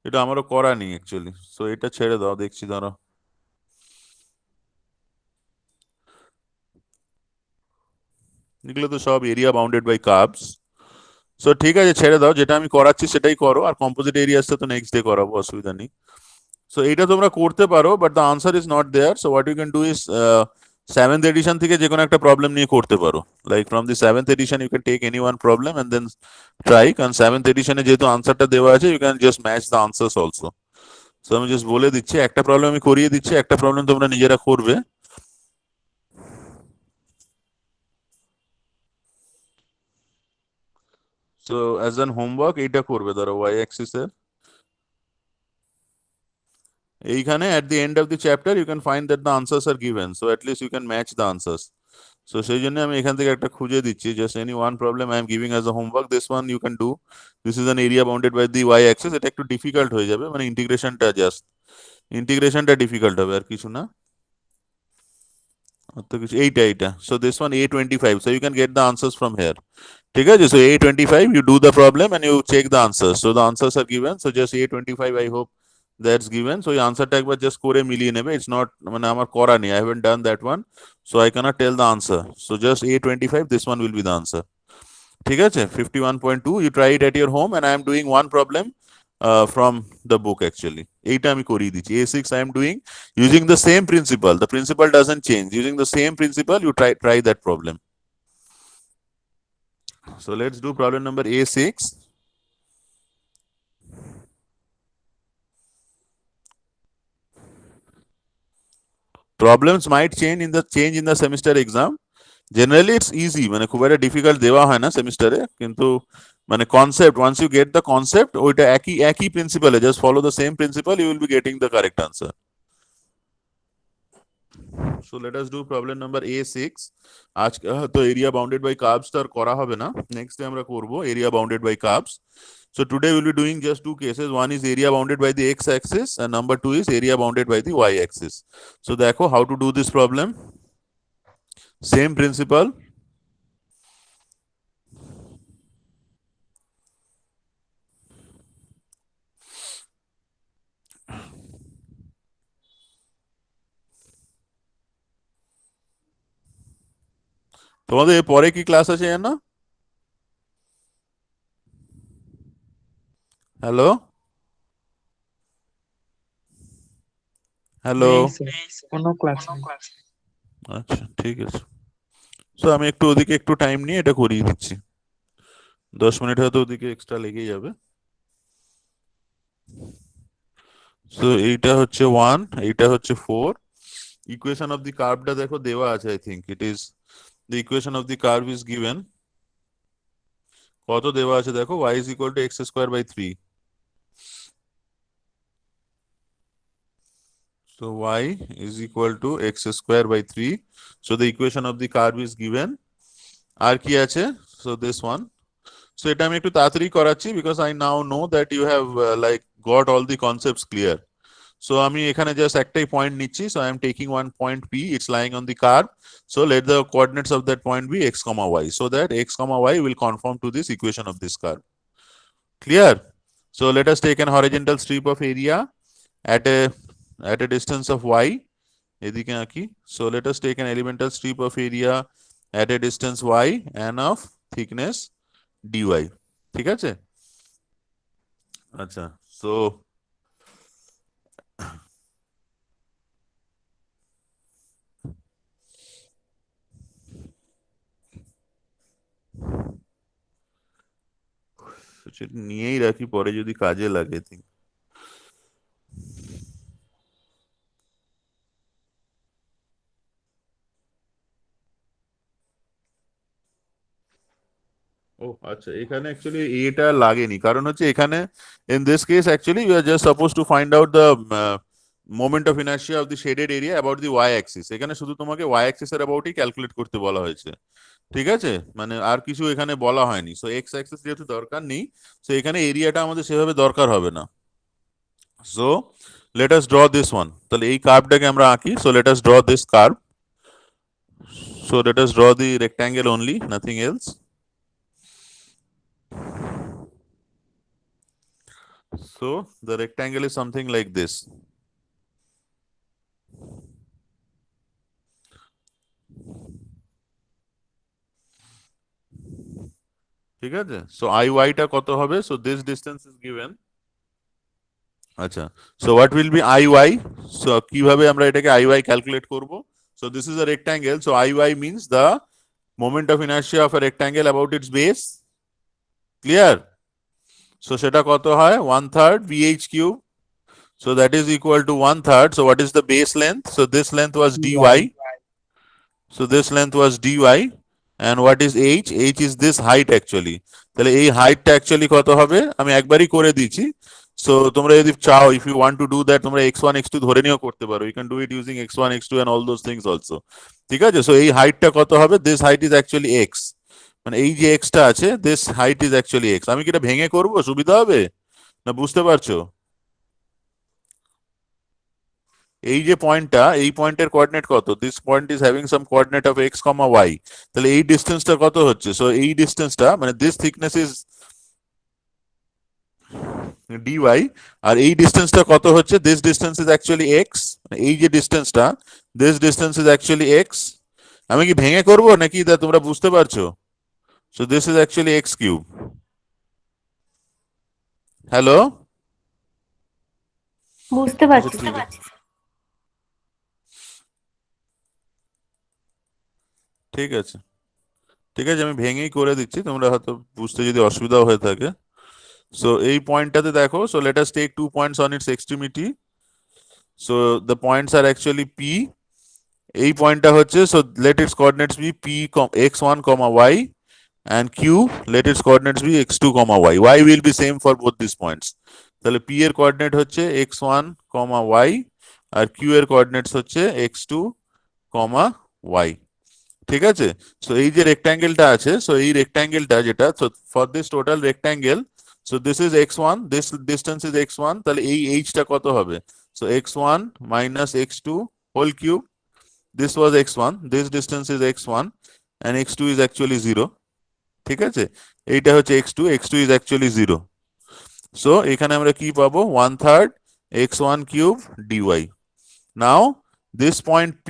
B: এটা আমারও করা নেই অ্যাকচুয়ালি, সো এটা ছেড়ে দাও, দেখছি ধরো। এগুলো তো সব area bounded by curves, so ঠিক আছে ছেড়ে দাও, যেটা আমি করাচ্ছি সেটাই করো, আর কম্পোজিট এরিয়াসটা তো নেক্সট ডে করাবো, অসুবিধা নেই। সো এইটা তোমরা করতে পারো, but the answer is not there. So what you can do is 7th edition থেকে যে কোনো একটা প্রবলেম নিয়ে করতে পারো, like from the 7th edition you can take any one problem and then try, কারণ 7th এডিশনে যেহেতু আনসারটা দেওয়া আছে you can just match the answers also. So আমি জাস্ট বলে দিচ্ছি, একটা প্রবলেম আমি করিয়ে দিচ্ছি, একটা প্রবলেম তোমরা নিজেরা করবে। সো অ্যাজ অ্যান হোমওয়ার্ক এইটা করবে, ধরো ওয়াই অ্যাক্সিস এর এইখানে at the end of the chapter you can find that the answers are given, so at least you can match the answers. So সেই জন্য আমি এখান থেকে একটা খুঁজে দিচ্ছি, just any one problem I am giving as a homework, this one you can do. This is an area bounded by the y axis, এটা একটু ডিফিকাল্ট হয়ে যাবে, মানে ইন্টিগ্রেশনটা ডিফিকাল্ট হবে, আর কিছু না, আর তো কিছু এইটা। So this one A25, so you can get the answers from here. ঠিক আছে, so A25 you do the problem and you check the answers, so the answers are given, so just A25 I hope that's given. So এই আনসারটা একবার just করে মিলিয়ে নেবে, it's not মানে আমার করা নেই, I haven't done that one, so I cannot tell the answer, so just A25, this one will be the answer. ঠিক আছে, 51.2 you try it at your home, and I am doing one problem from the book actually. এইটা আমি করিয়ে দিচ্ছি। A6 I am doing using the same principle, the principle doesn't change, using the same principle you try that problem. So let's do problem number A6. Problems might change in the semester exam. Generally it's easy, মানে খুব একটা difficult দেওয়া হয় না সেমিস্টারে, কিন্তু মানে concept, once you get the concept, ওইটা একই প্রিন্সিপালে, just follow the same principle, you will be getting the correct answer. So let us do problem number A6. আজকে তো এরিয়া বাউন্ডেড বাই কার্ভস তো আর করা হবে না, নেক্সট ডে আমরা করব area bounded by curves. So today we'll be doing just two cases. One is area bounded by the x-axis, and number two is area bounded by the y-axis. So দেখো how to do this problem. Same principle. তোমাদের পরে কি class আছে জানো? Hello hello,
D: কোনো class নেই।
B: আচ্ছা ঠিক আছে। সো আমি একটু ওদিকে একটু টাইম নিয়ে এটা করিয়ে দিচ্ছি, 10 মিনিট হয়তো ওদিকে এক্সট্রা লেগেই যাবে। সো এইটা হচ্ছে 1, এইটা হচ্ছে 4। ইকুয়েশন অফ দি কার্ভটা দেখো দেওয়া আছে, I think it is the equation of the curve is given. কত দেওয়া আছে দেখো, y is equal to x square by 3. So y is equal to x square by 3. So the equation of the curve is given. আর কি আছে? So this one. So এটা আমি একটু তাড়াতাড়ি করাচ্ছি because I now know that you have like got all the concepts clear. So আমি এখানে just একটাই পয়েন্ট নিচ্ছি, so I am taking one point P, it's lying on the curve. So let the coordinates of that point be x comma y, so that x comma y will conform to this equation of this curve. Clear? So let us take an horizontal strip of area at a distance of y. এদিকে আঁকি। So let us take an elemental strip of area at a distance y and of thickness dy. ঠিক আছে? আচ্ছা, so নিয়েই রাখি, পরে যদি কাজে লাগে। ও আচ্ছা, এখানে অ্যাকচুয়ালি এটা লাগেনি, কারণ হচ্ছে এখানে in this case actually we are just supposed to find out the moment of inertia of the shaded area about the y axis. এখানে শুধু তোমাকে y axis এর অ্যাবাউটই ক্যালকুলেট করতে বলা হয়েছে, ঠিক আছে, মানে আর কিছু এখানে বলা হয়নি। সো x axis যেহেতু দরকার নেই, সো এখানে এরিয়াটা আমাদের সেভাবে দরকার হবে না। So let us draw this one, তাহলে এই কার্ভটাকে আমরা আঁকি। So let us draw this curve. So let us draw the rectangle only, nothing else. So the rectangle is something like this. ঠিক আছে? So IY টা কত হবে? So this distance is given. আচ্ছা, so what will be IY? So কিভাবে আমরা এটাকে IY calculate করব? So this is a rectangle. So IY means the moment of inertia of a rectangle about its base. Clear? So সেটা কত হয়? 1/3 VH cube. So that is equal to 1/3. So what is the base length? So this length was dy. So this length was dy. And what is h? H is this height actually. তাহলে এই হাইটটা actually কত হবে? আমি একবারই করে দিয়েছি। So তোমরা যদি চাও, if you want to do that, তোমরা x1 x2 ধরে নিয়েও করতে পারো। You can do it using x1 x2 and all those things also. ঠিক আছে? সো এই হাইটটা কত হবে? This height is actually x. মানে এই যে x টা আছে, this height is actually x. আমি কি এটা ভেঙে করব? সুবিধা হবে? না বুঝতে পারছো? এই যে পয়েন্টটা, এই পয়েন্টের কোঅর্ডিনেট কত? This point is having some coordinate of x, y. তাহলে এই ডিসটেন্সটা কত হচ্ছে? সো এই ডিসটেন্সটা মানে দিস থিকনেস ইজ dy, আর এই ডিসটেন্সটা কত হচ্ছে? This distance is actually x. এই যে ডিসটেন্সটা, this distance is actually x. আমি কি ভেঙে করব নাকি তোমরা বুঝতে পারছো? So this is actually x cube. Hello,
A: বুঝতে পারছি।
B: ঠিক আছে, ঠিক আছে, আমি ভেঙেই করে দিচ্ছি, তোমরা হয়তো বুঝতে যদি অসুবিধা হয়ে থাকে। সো এই পয়েন্টটাতে দেখো, so let us take 2 points on its extremity. So the points are actually P. এই পয়েন্টটা হচ্ছে, so let its coordinates be P, x1, y, and Q, let its coordinates be x2, y. Y will be same for both these points. তাহলে P এর coordinate হচ্ছে x1, y, আর Q এর coordinates হচ্ছে x2, y. ঠিক আছে? So এই যে রেক্ট্যাঙ্গেলটা আছে, সো এই রেক্ট্যাঙ্গেলটা যেটা, so for this total rectangle, so this is x1, this distance is x1, তাহলে এই h টা কত হবে? So x1 minus x2 whole cube. This was x1, this distance is x1, and x2 is actually 0. ঠিক আছে? এইটা হচ্ছে x2, x2 is actually 0. So এখানে আমরা কি পাবো? 1/3 x1 cube dy. Now this point P,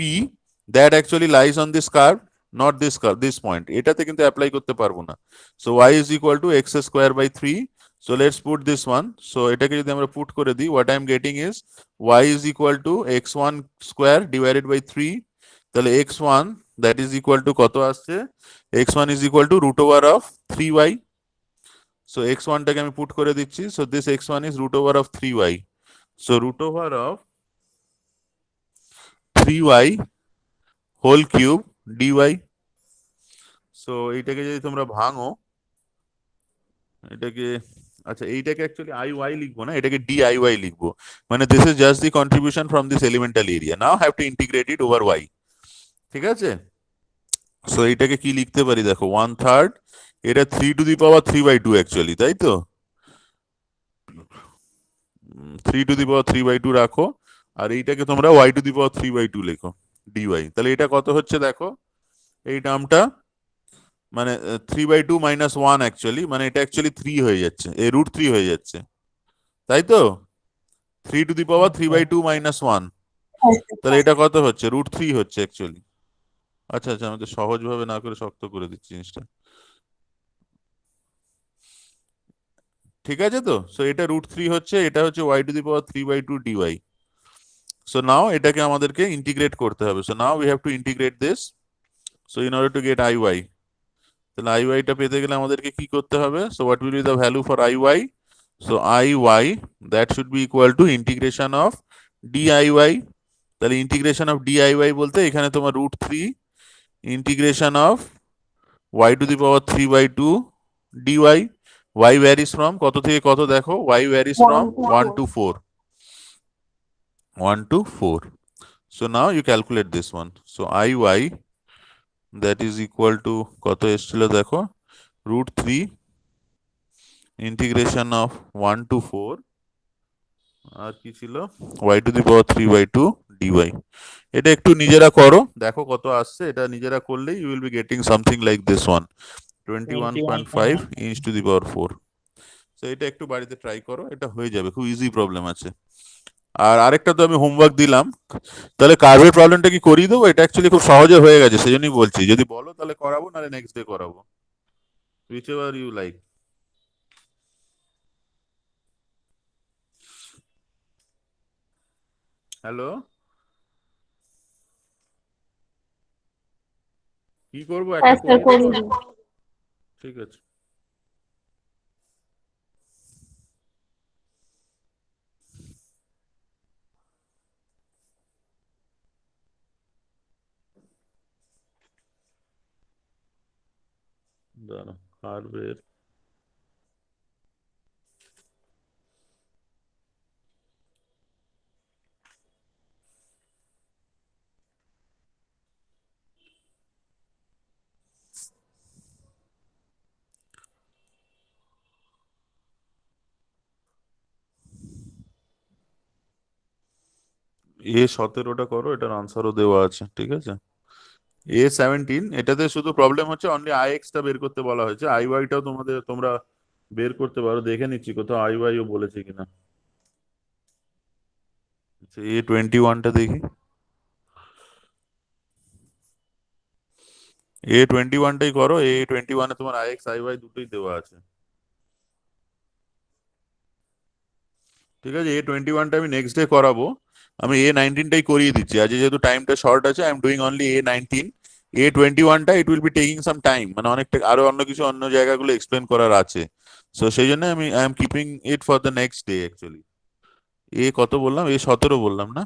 B: that actually lies on this curve, not this curve, this point. এটাতে কিন্তু অ্যাপ্লাই করতে পারবো না। So y is equal to x square by 3. So let's put this one. So এটাকে যদি আমরা put করে দিই, what I am getting is y is equal to x1 square divided by 3. তাহলে x1 that is equal to কত আসছে? x1 is equal to root over of 3y. So x1 টাকে আমি পুট করে দিচ্ছি। So this x1 is root over of 3y. So root over of 3y whole cube dy. So এইটাকে যদি তোমরা ভাঙো, এটাকে, আচ্ছা এইটাকে অ্যাকচুয়ালি IY লিখবো না, এটাকে DIY লিখবো। মানে this is just the contribution from this elemental area. Now have to integrate it over y। ঠিক আছে? সো এইটাকে কি লিখতে পারি? দেখো 1/3, এটা 3 to the power 3/2 অ্যাকচুয়ালি, তাই তো? 3 to the power 3/2 রাখো, আর এইটাকে তোমরা y to the power 3/2 লেখো dy। তাহলে এটা কত হচ্ছে দেখো, এই টার্মটা মানে 3/2 minus 1 অ্যাকচুয়ালি, মানে এটা অ্যাকচুয়ালি 3 হয়ে যাচ্ছে, এই √3 হয়ে যাচ্ছে, তাই তো? 3 to the power 3/2 minus 1, তাহলে এটা কত হচ্ছে? √3 হচ্ছে অ্যাকচুয়ালি। আচ্ছা আচ্ছা, আমাকে সহজভাবে না করে শক্ত করে দিচ্ছি জিনিসটা। ঠিক আছে তো? সো এটা √3 হচ্ছে, এটা হচ্ছে y to the power 3/2 dy. So now এটাকে আমাদেরকে ইন্টিগ্রেট করতে হবে। So now we have to integrate this. So in order to get IY, তাহলে IY টা পেতে গেলে আমাদেরকে কি করতে হবে? So what will be the value for IY? So IY that should be equal to integration of DIY। তাহলে integration of DIY বলতে এখানে তোমার √3 integration of y to the power 3/2 dy. y varies from কত থেকে কত দেখো? y varies from 1 to 4. 1 to 4. So now you calculate this one. So IY that is equal to কত এসেছিল দেখো? √3 integration of 1 to 4 আর কি ছিল y two the power 3/2 dy। এটা একটু নিজেরা করো, দেখো কত আসছে। এটা নিজেরা করলেই you will be getting something like this one, 21.5 inch to the power 4। তো এটা একটু বাড়িতে ট্রাই করো, এটা হয়ে যাবে, খুব ইজি প্রবলেম আছে। আর আরেকটা তো আমি হোমওয়ার্ক দিলাম, তাহলে কার্ভের প্রবলেমটা কি করিয়ে দেবো? এটা অ্যাকচুয়ালি খুব সহজে হয়ে গেছে, সেজন্যই বলছি যদি বলো তাহলে করাবো, নাহলে নেক্সট ডে করাবো, whichever you like. Hello, কি করবো? একটা
A: হ্যাঁ স্যার,
B: করে
A: করে
B: দেবো?
A: দিন।
B: ঠিক আছে। দাঁড়া, কার্ভের A17টা করো, এটার আনসারও দেওয়া আছে, ঠিক আছে। A17 এটাতে শুধু প্রবলেম হচ্ছে অনলি IX টা বের করতে বলা হয়েছে, IY টাও তোমরা বের করতে পারো। দেখে নিচ্ছি কোথাও IY ও বলেছে কিনা। A21টা দেখি, A21টাই করো। A21-এ তোমার IX IY দুটোই দেওয়া আছে, ঠিক আছে। A21টা আমি নেক্সট ডে করাবো, আমি A19টাই করিয়ে দিচ্ছি আজ, যেহেতু টাইমটা শর্ট আছে। I am doing only A19। A21টা it will be taking some time, মানে অনেকটা আরো অন্য কিছু অন্য জায়গাগুলো এক্সপ্লেন করার আছে। সো সেই জন্য I am keeping it for the next day actually. কত বললাম? A17 বললাম না?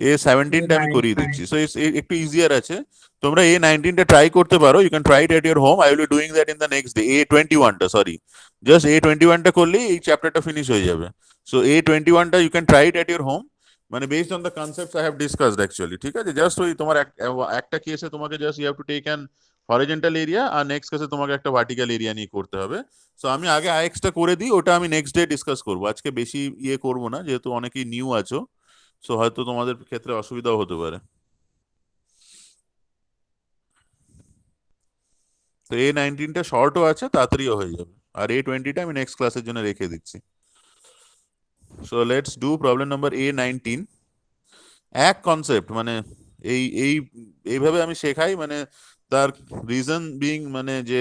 B: A17টা আমি করিয়ে দিচ্ছি, সো একটু ইজিয়ার আছে। তোমরা A19টা ট্রাই করতে পারো, you can try it at your home. I will be doing that in the next day. A21টা, সরি, জাস্ট A21টা করলেই এই চ্যাপ্টারটা ফিনিশ হয়ে যাবে। সো A21টা you can try it at your home, মানে based on the concepts I have discussed actually, ঠিক আছে। জাস্ট ওই তোমার একটা কেসে তোমাকে just you have to take an horizontal area, আর নেক্সট কেসে তোমাকে একটা ভার্টিক্যাল এরিয়া নিয়ে করতে হবে। সো আমি আগে আইএক্সটা করে দিই, ওটা আমি নেক্সট ডে ডিসকাস করবো। আজকে বেশি করবো না, যেহেতু অনেকেই নিউ আছো, সো হয়তো তোমাদের ক্ষেত্রে অসুবিধাও হতে পারে। তো A19টা শর্টও আছে, তাড়াতাড়িও হয়ে যাবে। আর A20টা আমি নেক্সট ক্লাসের জন্য রেখে দিচ্ছি। So let's do problem number A19। এক কনসেপ্ট, মানে এই এই এইভাবে আমি শেখাই, মানে তার রিজন বিং, মানে যে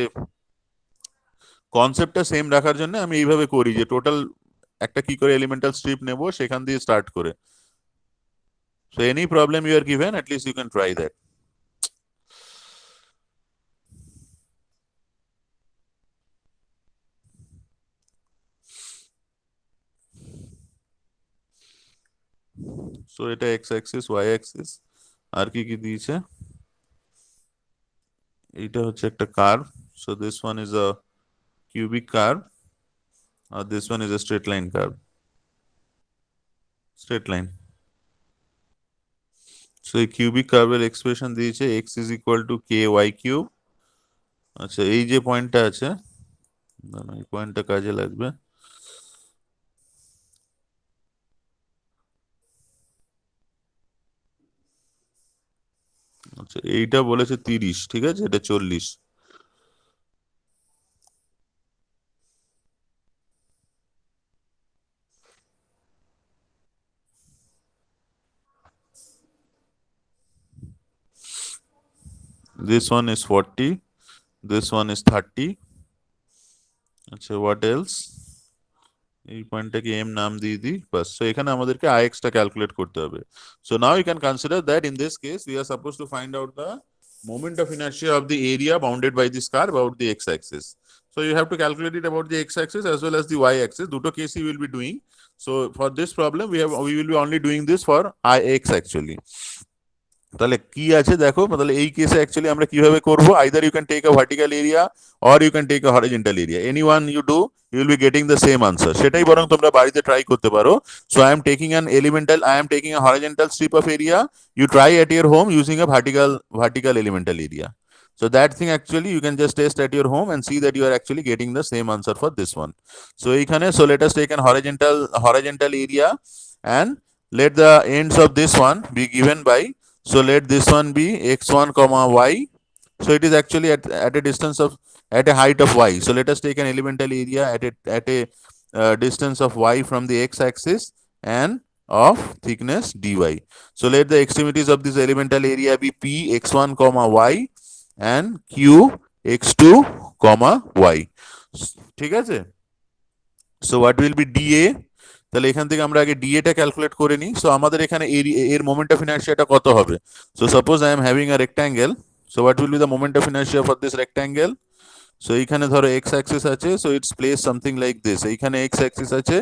B: কনসেপ্টটা সেম রাখার জন্য আমি এইভাবে করি, যে টোটাল একটা কি করে এলিমেন্টাল স্ট্রিপ নেব সেখান দিয়ে স্টার্ট করে। So any problem you are given, at least you can try that. So এটা এক্স অ্যাক্সিস, ওয়াই অ্যাক্সিস, আর কি কি দিয়েছে। এইটা হচ্ছে একটা curve, so this one is a cubic curve, this one is a straight line curve, straight line. So এই cubic curve এর এক্সপ্রেশন দিয়েছে x is equal to ky cube। আচ্ছা, এই যে পয়েন্টটা আছে, এই পয়েন্টটা কাজে লাগবে। আচ্ছা, এইটা বলেছে 30, ঠিক আছে, এটা 40। This one is 40, this one is 30। আচ্ছা, what else? এই পয়েন্টটাকে এম নাম দিয়ে দিই, বাস। সো এখানে আমাদেরকে আইএক্স টা ক্যালকুলেট করতে হবে। So now you can consider that in this case we are supposed to find out the moment of inertia of the area bounded by this curve about the x-axis. So you have to calculate it about the x-axis as well as the y-axis. Duto case you will be doing. So for this problem we will be only doing this for ix actually. তাহলে কি আছে দেখো, তাহলে এই কেসে actually আমরা কিভাবে করব, either you can take a vertical area or you can take a horizontal area, any one you do, you will be getting the same answer. সেটাই বরং তোমরা বাড়িতে ট্রাই করতে পারো। So I am taking a horizontal strip of area, you try at your home using a vertical elemental area. So that thing actually you can just test at your home and see that you are actually getting the same answer for this one. So ekhane, so let us take an horizontal area and let the ends of this one be given by, so let this one be x1 comma y. So it is actually at a distance of, at a height of y. So let us take an elemental area at a distance of y from the x-axis and of thickness dy. So let the extremities of this elemental area be p x1 comma y and q x2 comma y. ঠিক আছে? So what will be dA? তাহলে এখান থেকে আমরা আগে dA টা calculate করে নিই। সো আমাদের এখানে এর মোমেন্ট অফ ইনার্শিয়াটা কত হবে? So suppose I am having a rectangle, so what will be the moment of inertia for this rectangle? So এইখানে ধরো এক্স অ্যাক্সিস আছে, so it's place something like this. এইখানে এক্স অ্যাক্সিস আছে,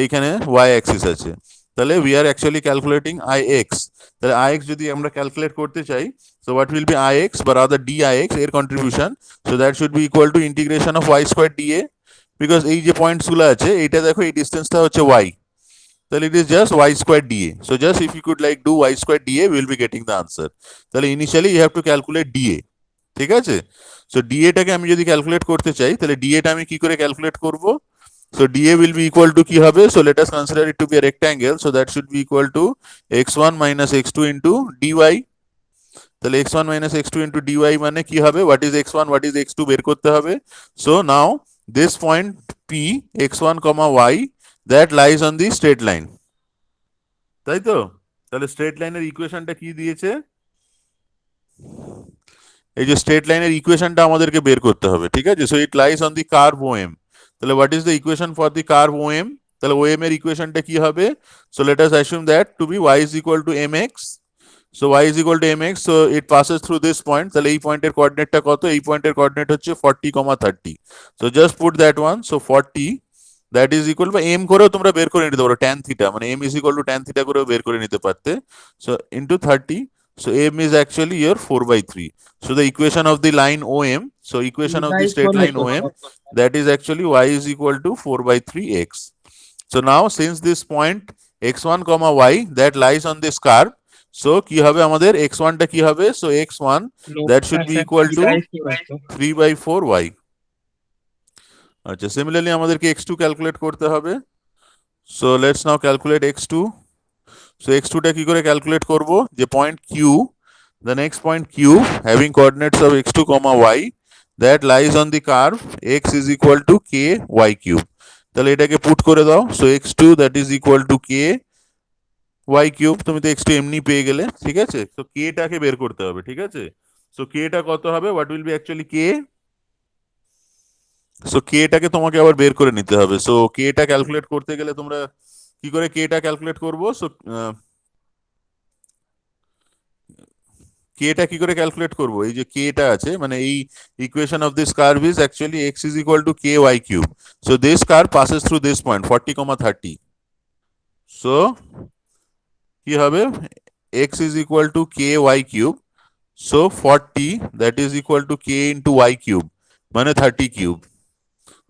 B: এইখানে Y Axis আছে। তাহলে we are actually calculating I x. তাহলে I x যদি আমরা ক্যালকুলেট করতে চাই, so what will be I x বা রাদার ডি আই এক্স এর contribution? So that should be equal to integration of y square dA, because এই যে points গুলো আছে এইটা দেখো, এই ডিস্টেন্সটা হচ্ছে ওয়াই, তাহলে it is just y square d A. So just if you could like do y square d A, will be getting the answer. তাহলে initially you have to calculate d A, ঠিক আছে? সো ডিএটাকে আমি যদি ক্যালকুলেট করতে চাই, তাহলে ডিএটা আমি কি করে ক্যালকুলেট করব? So dA will be equal to কি হবে? So let us consider it to be a rectangle, so that should be equal to x1 minus x2 into dy. তাহলে x1 minus x2 into dy মানে কি হবে? What is x1, what is x2 বের করতে হবে। So now this point p x1 comma y that lies on the straight line, তাই তো? তাহলে স্ট্রেট লাইনের ইকুয়েশনটা কি দিয়েছে? এই যে স্ট্রেট লাইনের ইকুয়েশনটা আমাদেরকে বের করতে হবে, ঠিক আছে? So it lies on the curve OM. তাহলে what is the equation for the curve OM? তাহলে ওএম এর ইকুয়েশনটা কি হবে? So let us assume that to be y is equal to mx. So y is equal to mx, so it passes through this point. তাহলে এই পয়েন্টের কোঅর্ডিনেটটা কত? এই পয়েন্টের কোঅর্ডিনেট হচ্ছে 40,30. So just put that one. So 40 that is equal to m করেও তোমরা বের করে নিতে পারো tan theta, মানে m is equal to tan theta করেও বের করে নিতে পারতে। So into 30, so m is actually your 4/3. So the equation of the line OM, so equation of the straight line OM, that is actually y is equal to 4/3x. So now since this point x1 comma y that lies on this curve, so কি হবে আমাদের? x1 টা কি হবে? So x1 that should be equal to 3/4y. আচ্ছা, similarly আমাদেরকে x2 calculate করতে হবে। So let's now calculate x2. So x2 টা কি করে ক্যালকুলেট করব? যে point q, the next point q having coordinates of x2 comma y that lies on the curve x is equal to k y cube. তাহলে এটাকে put করে দাও। So x2 that is equal to k y cube. তুমি তো x2 এমনি পেয়ে গেলে, ঠিক আছে? তো k টাকে বের করতে হবে, ঠিক আছে? সো k টা কত হবে? What will be actually k? So k টাকে তোমাকে আবার বের করে নিতে হবে। সো k টা ক্যালকুলেট করতে গেলে তোমরা কি করে k টা ক্যালকুলেট করবো? সো k টা কি করে ক্যালকুলেট করবো? এই যে k টা আছে, মানে এই equation of this curve is actually x is equal to k y cube. So this curve passes through this point 40,30. So কি হবে? x is equal to k y cube. So 40 that is equal to k into y cube, মানে 30 cube.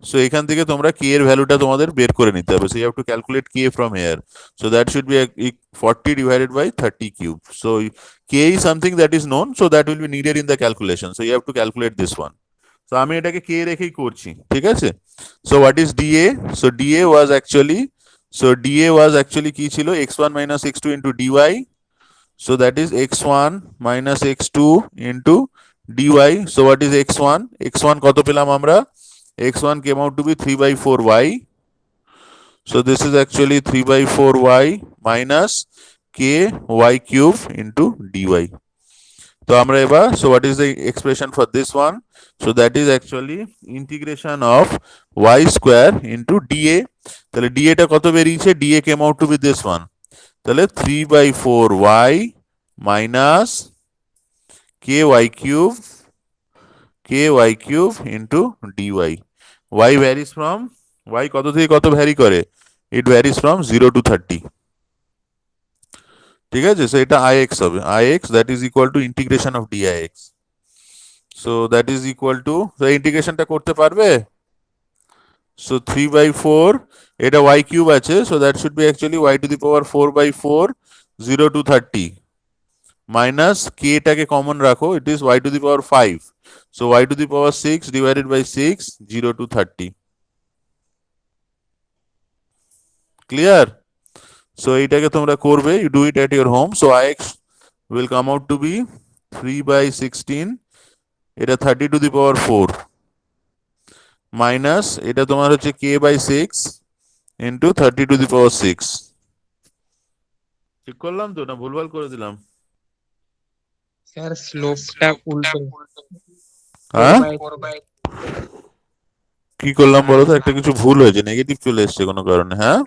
B: So এখান থেকে তোমরা k এর ভ্যালুটা তোমাদের বের করে নিতে হবে। So you have to calculate k from here. So that should be 40 divided by 30 cube. So k is something that is known, so that will be needed in the calculation. So you have to calculate this one. So আমি এটাকে k রেখেই করছি, ঠিক আছে? So what is dA? So dA was actually, কি ছিল? x1 minus x2 into dy. So that is x1 minus x2 into dy. So what is x1? x1 কত পেলাম আমরা? x1 came out to be 3/4y. So this is actually 3/4y minus k y cube into dy. তো আমরা এবার, so what is the expression for this one? So that is actually integration of y square into dA. তাহলে dA টা কত বেরিয়েছে? dA came out to be this one. তাহলে 3/4y minus ky cube into dy. y varies from, y কত থেকে কত vary করে? It varies from 0 to 30. ঠিক আছে? সো এটা ix হবে, ix that is equal to integration of dix. So that is equal to, so ইন্টিগ্রেশনটা করতে পারবে? So 3/4, এটা y কিউব আছে, so that should be actually y to the power 4/4 0 to 30 minus k টাকে common রাখো, it is y to the power 5. So y to the power 6 divided by 6, 0 to 30. Clear? So এইটাকে তোমরা করবে, you do it at your home. So ix will come out to be 3 by 16, এটা 30 to the power 4, minus এটা তোমার হচ্ছে k by 6 into 30 to the power 6. ঠিক করলাম তো না ভুলভাল করে দিলাম?
D: স্যার স্লোপটা উল্টো
B: হ্যাঁ
D: 4/3
B: কি করলাম বলো তো, একটা কিছু ভুল হয়েছে, নেগেটিভ চলে এসেছে কোনো কারণে। হ্যাঁ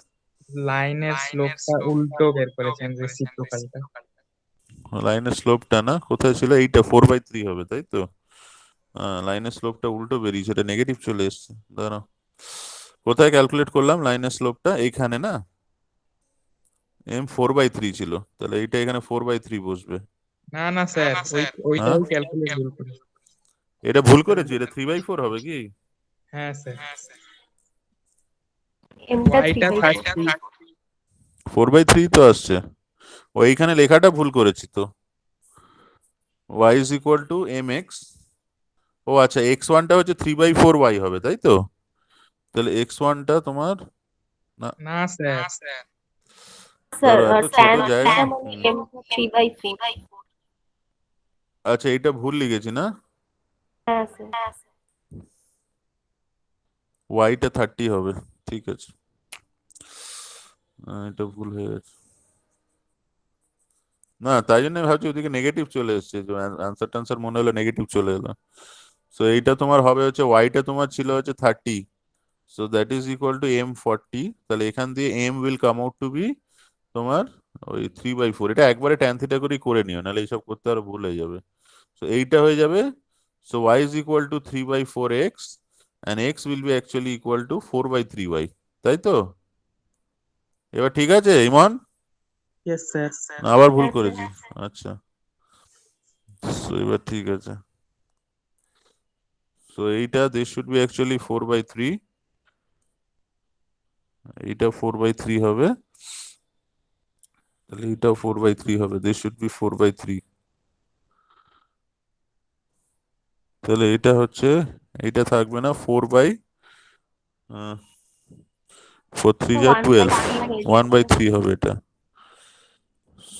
D: লাইনের স্লোপটা উল্টো বের করেছেন রেসিপ্রোকালটা।
B: লাইনের স্লোপটা না কোথায় ছিল, এইটা 4/3 হবে তাই তো? লাইনের স্লোপটা উল্টো বেরিয়েছে, এটা নেগেটিভ চলে এসেছে। দাঁড়াও কোথায় ক্যালকুলেট করলাম লাইনের স্লোপটা, এইখানে না, m 4/3 ছিল, তাহলে এইটা এখানে 4/3 বসবে।
D: না না স্যার ওইটাই ক্যালকুলেট ভুল করেছি।
B: এটা ভুল করেছি, এটা 3/4 হবে কি?
D: হ্যাঁ স্যার
A: এমটা
D: ওইটা
A: 3/4
B: 4/3 তো আসছে, ওইখানে লেখাটা ভুল করেছি তো। y is equal to mx, ও আচ্ছা x1 টা হচ্ছে 3/4 y হবে তাই তো? তাহলে x1 টা তোমার
D: না স্যার
A: স্যার
B: ধরো এত ছোট
A: tan
B: জায়গা।
A: মানে এমটা 3/4
B: আচ্ছা এটা ভুল লিখেছি না,
A: হ্যাঁ স্যার
B: y টা 30 হবে, ঠিক আছে। এটা ভুল হয়ে গেছে, না তাই জন্য আমি ভাবছি ওদিকে নেগেটিভ চলে এসেছে, আনসার টানসার মনে হলো নেগেটিভ চলে এলো। সো এইটা তোমার হবে হচ্ছে y টা তোমার ছিল হচ্ছে 30, so that is equal to m40, তাহলে এখান দিয়ে m will come out to be তোমার ওই 3/4। এটা একবারে ট্যান থিটা করেই করে নিও, নাহলে এইসব করতে আরো ভুল হয়ে যাবে। সো এইটা হয়ে যাবে, so y is equal two 3/4x and x will be actually equal to 4/3y, তাই তো? এবার ঠিক আছে ইমন,
D: ইয়েস স্যার
B: না আবার ভুল
A: হ্যাঁ, স্যার।
B: করেছি? আচ্ছা সো এবার ঠিক আছে। সো এইটা this should be actually 4/3, এইটা 4/3 হবে, তাহলে এটাও 4/3 হবে, this should be 4/3। তাহলে এটা হচ্ছে, এইটা থাকবে না 4 3 যা 12, 1/3 হবে এটা।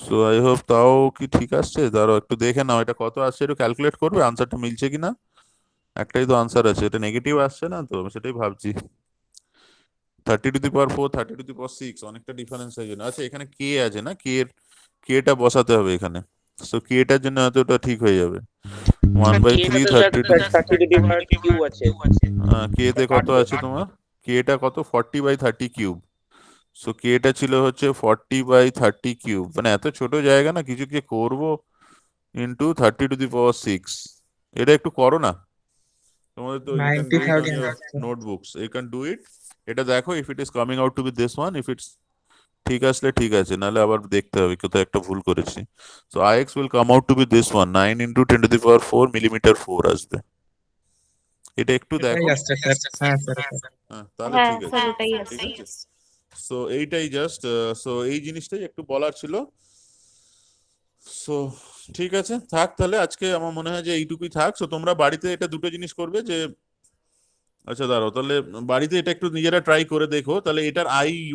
B: সো আই হোপ তাও কি ঠিক আসছে, দাঁড়াও একটু দেখে নাও এটা কত আসছে, একটু ক্যালকুলেট করবে আনসারটা মিলছে কিনা। একটাই তো আনসার আছে, এটা নেগেটিভ আসছে না তো, আমি সেটাই ভাবছি। 30 to the power 4, 30 to the power 6, অনেকটা ডিফারেন্স হয়ে জন্য। আচ্ছা এখানে কে আছে না, কে টা বসাতে হবে এখানে, সো কে টার জন্য হয়তো ওটা ঠিক হয়ে যাবে। 1/3 30 কে তে কত আছে তোমার, কে টা কত 40/30 কিউব। সো কে টা ছিল হচ্ছে 40/30 কিউব, মানে এত ছোট জায়গা না, কিছু কি করবো ইন্টু 30 to the power 6। এটা একটু করো না, তোমাদের তো
D: 90,000
B: notebooks, you can do it. এটা দেখো if it is coming out to be this one, if it's ঠিক আসলে ঠিক আছে, নাহলে আবার দেখতে হবে কোথাও একটা ভুল করেছি। So ix will come out to be this one, 9 into 10 to the power 4 millimeter 4 আসবে। এটা একটু দেখো,
D: এটাই আসছে স্যার। হ্যাঁ স্যার
B: তাহলে
A: হ্যাঁ
B: ঠিক আছে,
A: স্যার ওটাই
B: ঠিক
A: আছে
B: আছে। সো এইটাই জাস্ট, সো এই জিনিসটাই একটু বলার ছিল। সো ঠিক আছে থাক, তাহলে আজকে আমার মনে হয় যে এইটুকুই থাক। সো তোমরা বাড়িতে এটা দুটো জিনিস করবে যে, আচ্ছা দাঁড়াও তাহলে বাড়িতে এটা একটু নিজেরা ট্রাই করে দেখো, তাহলে এটার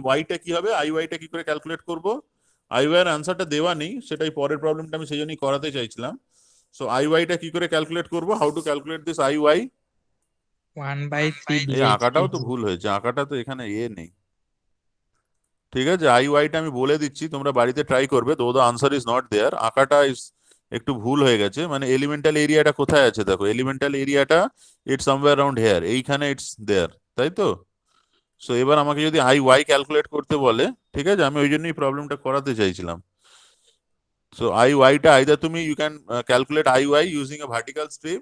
B: ওয়াইটা কি হবে, ওয়াইটা কি করে ক্যালকুলেট করবো। ওয়াই এর আনসারটা দেওয়া নেই, সেটাই পরের প্রবলেমটা আমি সেই জন্যই করাতে চাইছিলাম। সো ওয়াইটা কি করে ক্যালকুলেট করবো, how to calculate this Y.
D: 1/3
B: এই আঁকাটাও তো ভুল হয়েছে, আঁকাটা তো এখানে নেই। ঠিক আছে ওয়াইটা আমি বলে দিচ্ছি, তোমরা বাড়িতে ট্রাই করবে, though the answer is not there, আঁকাটা ইজ একটু ভুল হয়ে গেছে। মানে এলিমেন্টাল এরিয়াটা কোথায় আছে দেখো, এলিমেন্টাল এরিয়াটা ইটস সামওয়্যার অ্যারাউন্ড হেয়ার, এইখানে ইটস দেয়ার, তাই তো? সো এবার আমাকে যদি ওয়াই ক্যালকুলেট করতে বলে, ঠিক আছে, আমি ওই জন্যই প্রবলেমটা করাতে চাইছিলাম। সো ওয়াইটা আইদার তুমি you can calculate y using a vertical strip,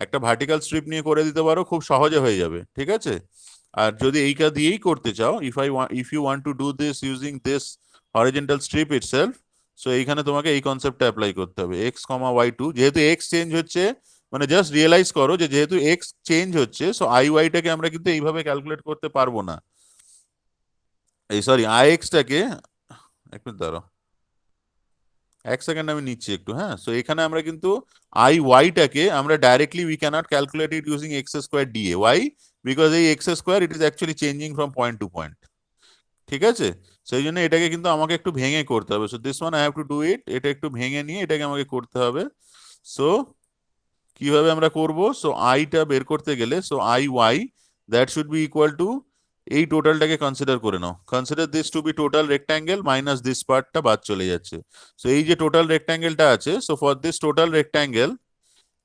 B: একটা ভার্টিক্যাল স্ট্রিপ নিয়ে করে দিতে পারো, খুব সহজে হয়ে যাবে, ঠিক আছে। আর যদি এইটা দিয়েই করতে চাও, if you want to do this using this horizontal strip itself, so এইখানে তোমাকে এই কনসেপ্টটা অ্যাপ্লাই করতে হবে, x, y2, যেহেতু এক্স চেঞ্জ হচ্ছে, মানে জাস্ট রিয়েলাইজ করো যে যেহেতু এক্স চেঞ্জ হচ্ছে, সো ওয়াইটাকে আমরা কিন্তু এইভাবে ক্যালকুলেট করতে পারবো না, এই সরি টাকে, এক মিনিট দাঁড়াও, এক সেকেন্ড আমি নিচ্ছি একটু, হ্যাঁ। সো এখানে আমরা কিন্তু আই ওয়াইটাকে আমরা directly we can't calculate it using x square d A. Why? Because এই x square it is actually changing from point to point, ঠিক আছে। সেই জন্য এটাকে কিন্তু আমাকে একটু ভেঙে করতে হবে। So this one I have to do it, এটা একটু ভেঙে নিয়ে এটাকে আমাকে করতে হবে। সো কিভাবে আমরা করব? সো আইটা বের করতে গেলে so I y that should be equal to এই টোটালটাকে কনসিডার করে নাও। Consider this to be total rectangle minus this পার্টটা বাদ চলে যাচ্ছে। সো এই যে টোটাল রেক্ট্যাঙ্গেলটা আছে, so for this total rectangle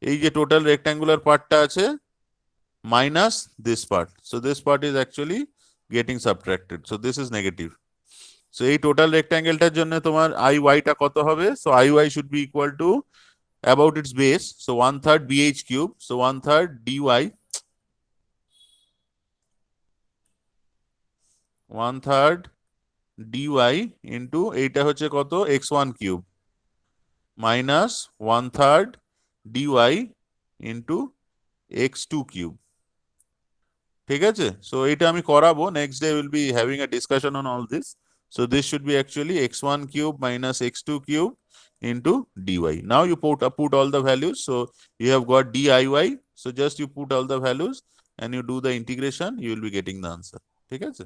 B: এই যে টোটাল রেক্ট্যাঙ্গুলার পার্টটা আছে minus this part, so this part is actually getting subtracted, so this is negative. So এই টোটাল রেক্ট্যাঙ্গেলটার জন্য তোমার আই ওয়াইটা কত হবে? So I y should be equal to about its base, so 1/3 bh cube, so 1/3 dy 1/3 dy into এইটা হচ্ছে কত x1 cube minus 1/3 dy into x2 cube, ঠিক আছে। সো এটা আমি করাবো, next day will be having a discussion on all this. So this should be actually x1 cube minus x2 cube into dy. Now you put all the values. So you have got diy. So just you put all the values and you do the integration. You will be getting the answer. ঠিক আছে,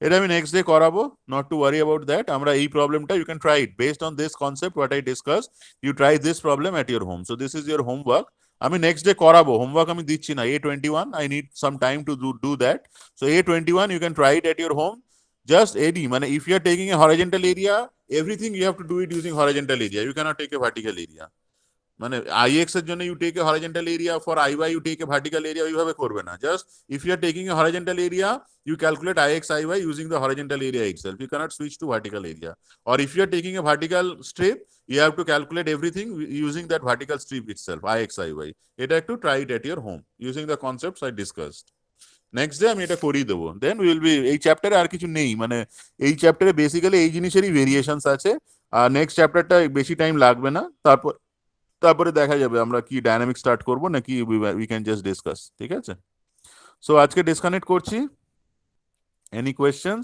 B: এটা আমি next day করাবো, not to worry about that. আমরা এই প্রবলেমটা you can try it based on this concept what I discussed. You try this problem at your home. So this is your homework. আমি next day করাবো, homework আমি দিচ্ছি না। A21 I need some time to do that. So A21 you can try it at your home. Just any, মানে if you are taking a horizontal area, everything you have to do it using horizontal area. You cannot take a vertical area. মানে ix এর জন্য you take a horizontal area, for iy you take a vertical area, ওইভাবে করবে না। Just if you are taking a horizontal area, you calculate ix iy using the horizontal area itself. You cannot switch to vertical area. Or if you are taking a vertical strip, you have to calculate everything using that vertical strip itself, ix iy. এটা একটু try it at your home using the concepts I discussed. Next day আমি এটা করিয়ে দেবো, দেন will be, এই চ্যাপ্টারে আর কিছু নেই, মানে এই চ্যাপ্টারে বেসিক্যালি এই জিনিসেরই ভেরিয়েশনস আছে। আর নেক্সট চ্যাপ্টারটা বেশি টাইম লাগবে না, তারপরে দেখা যাবে আমরা কি ডায়নামিক স্টার্ট করবো নাকি উই ক্যান জাস্ট ডিসকাস, ঠিক আছে। সো আজকে ডিসকানেক্ট করছি। Any questions?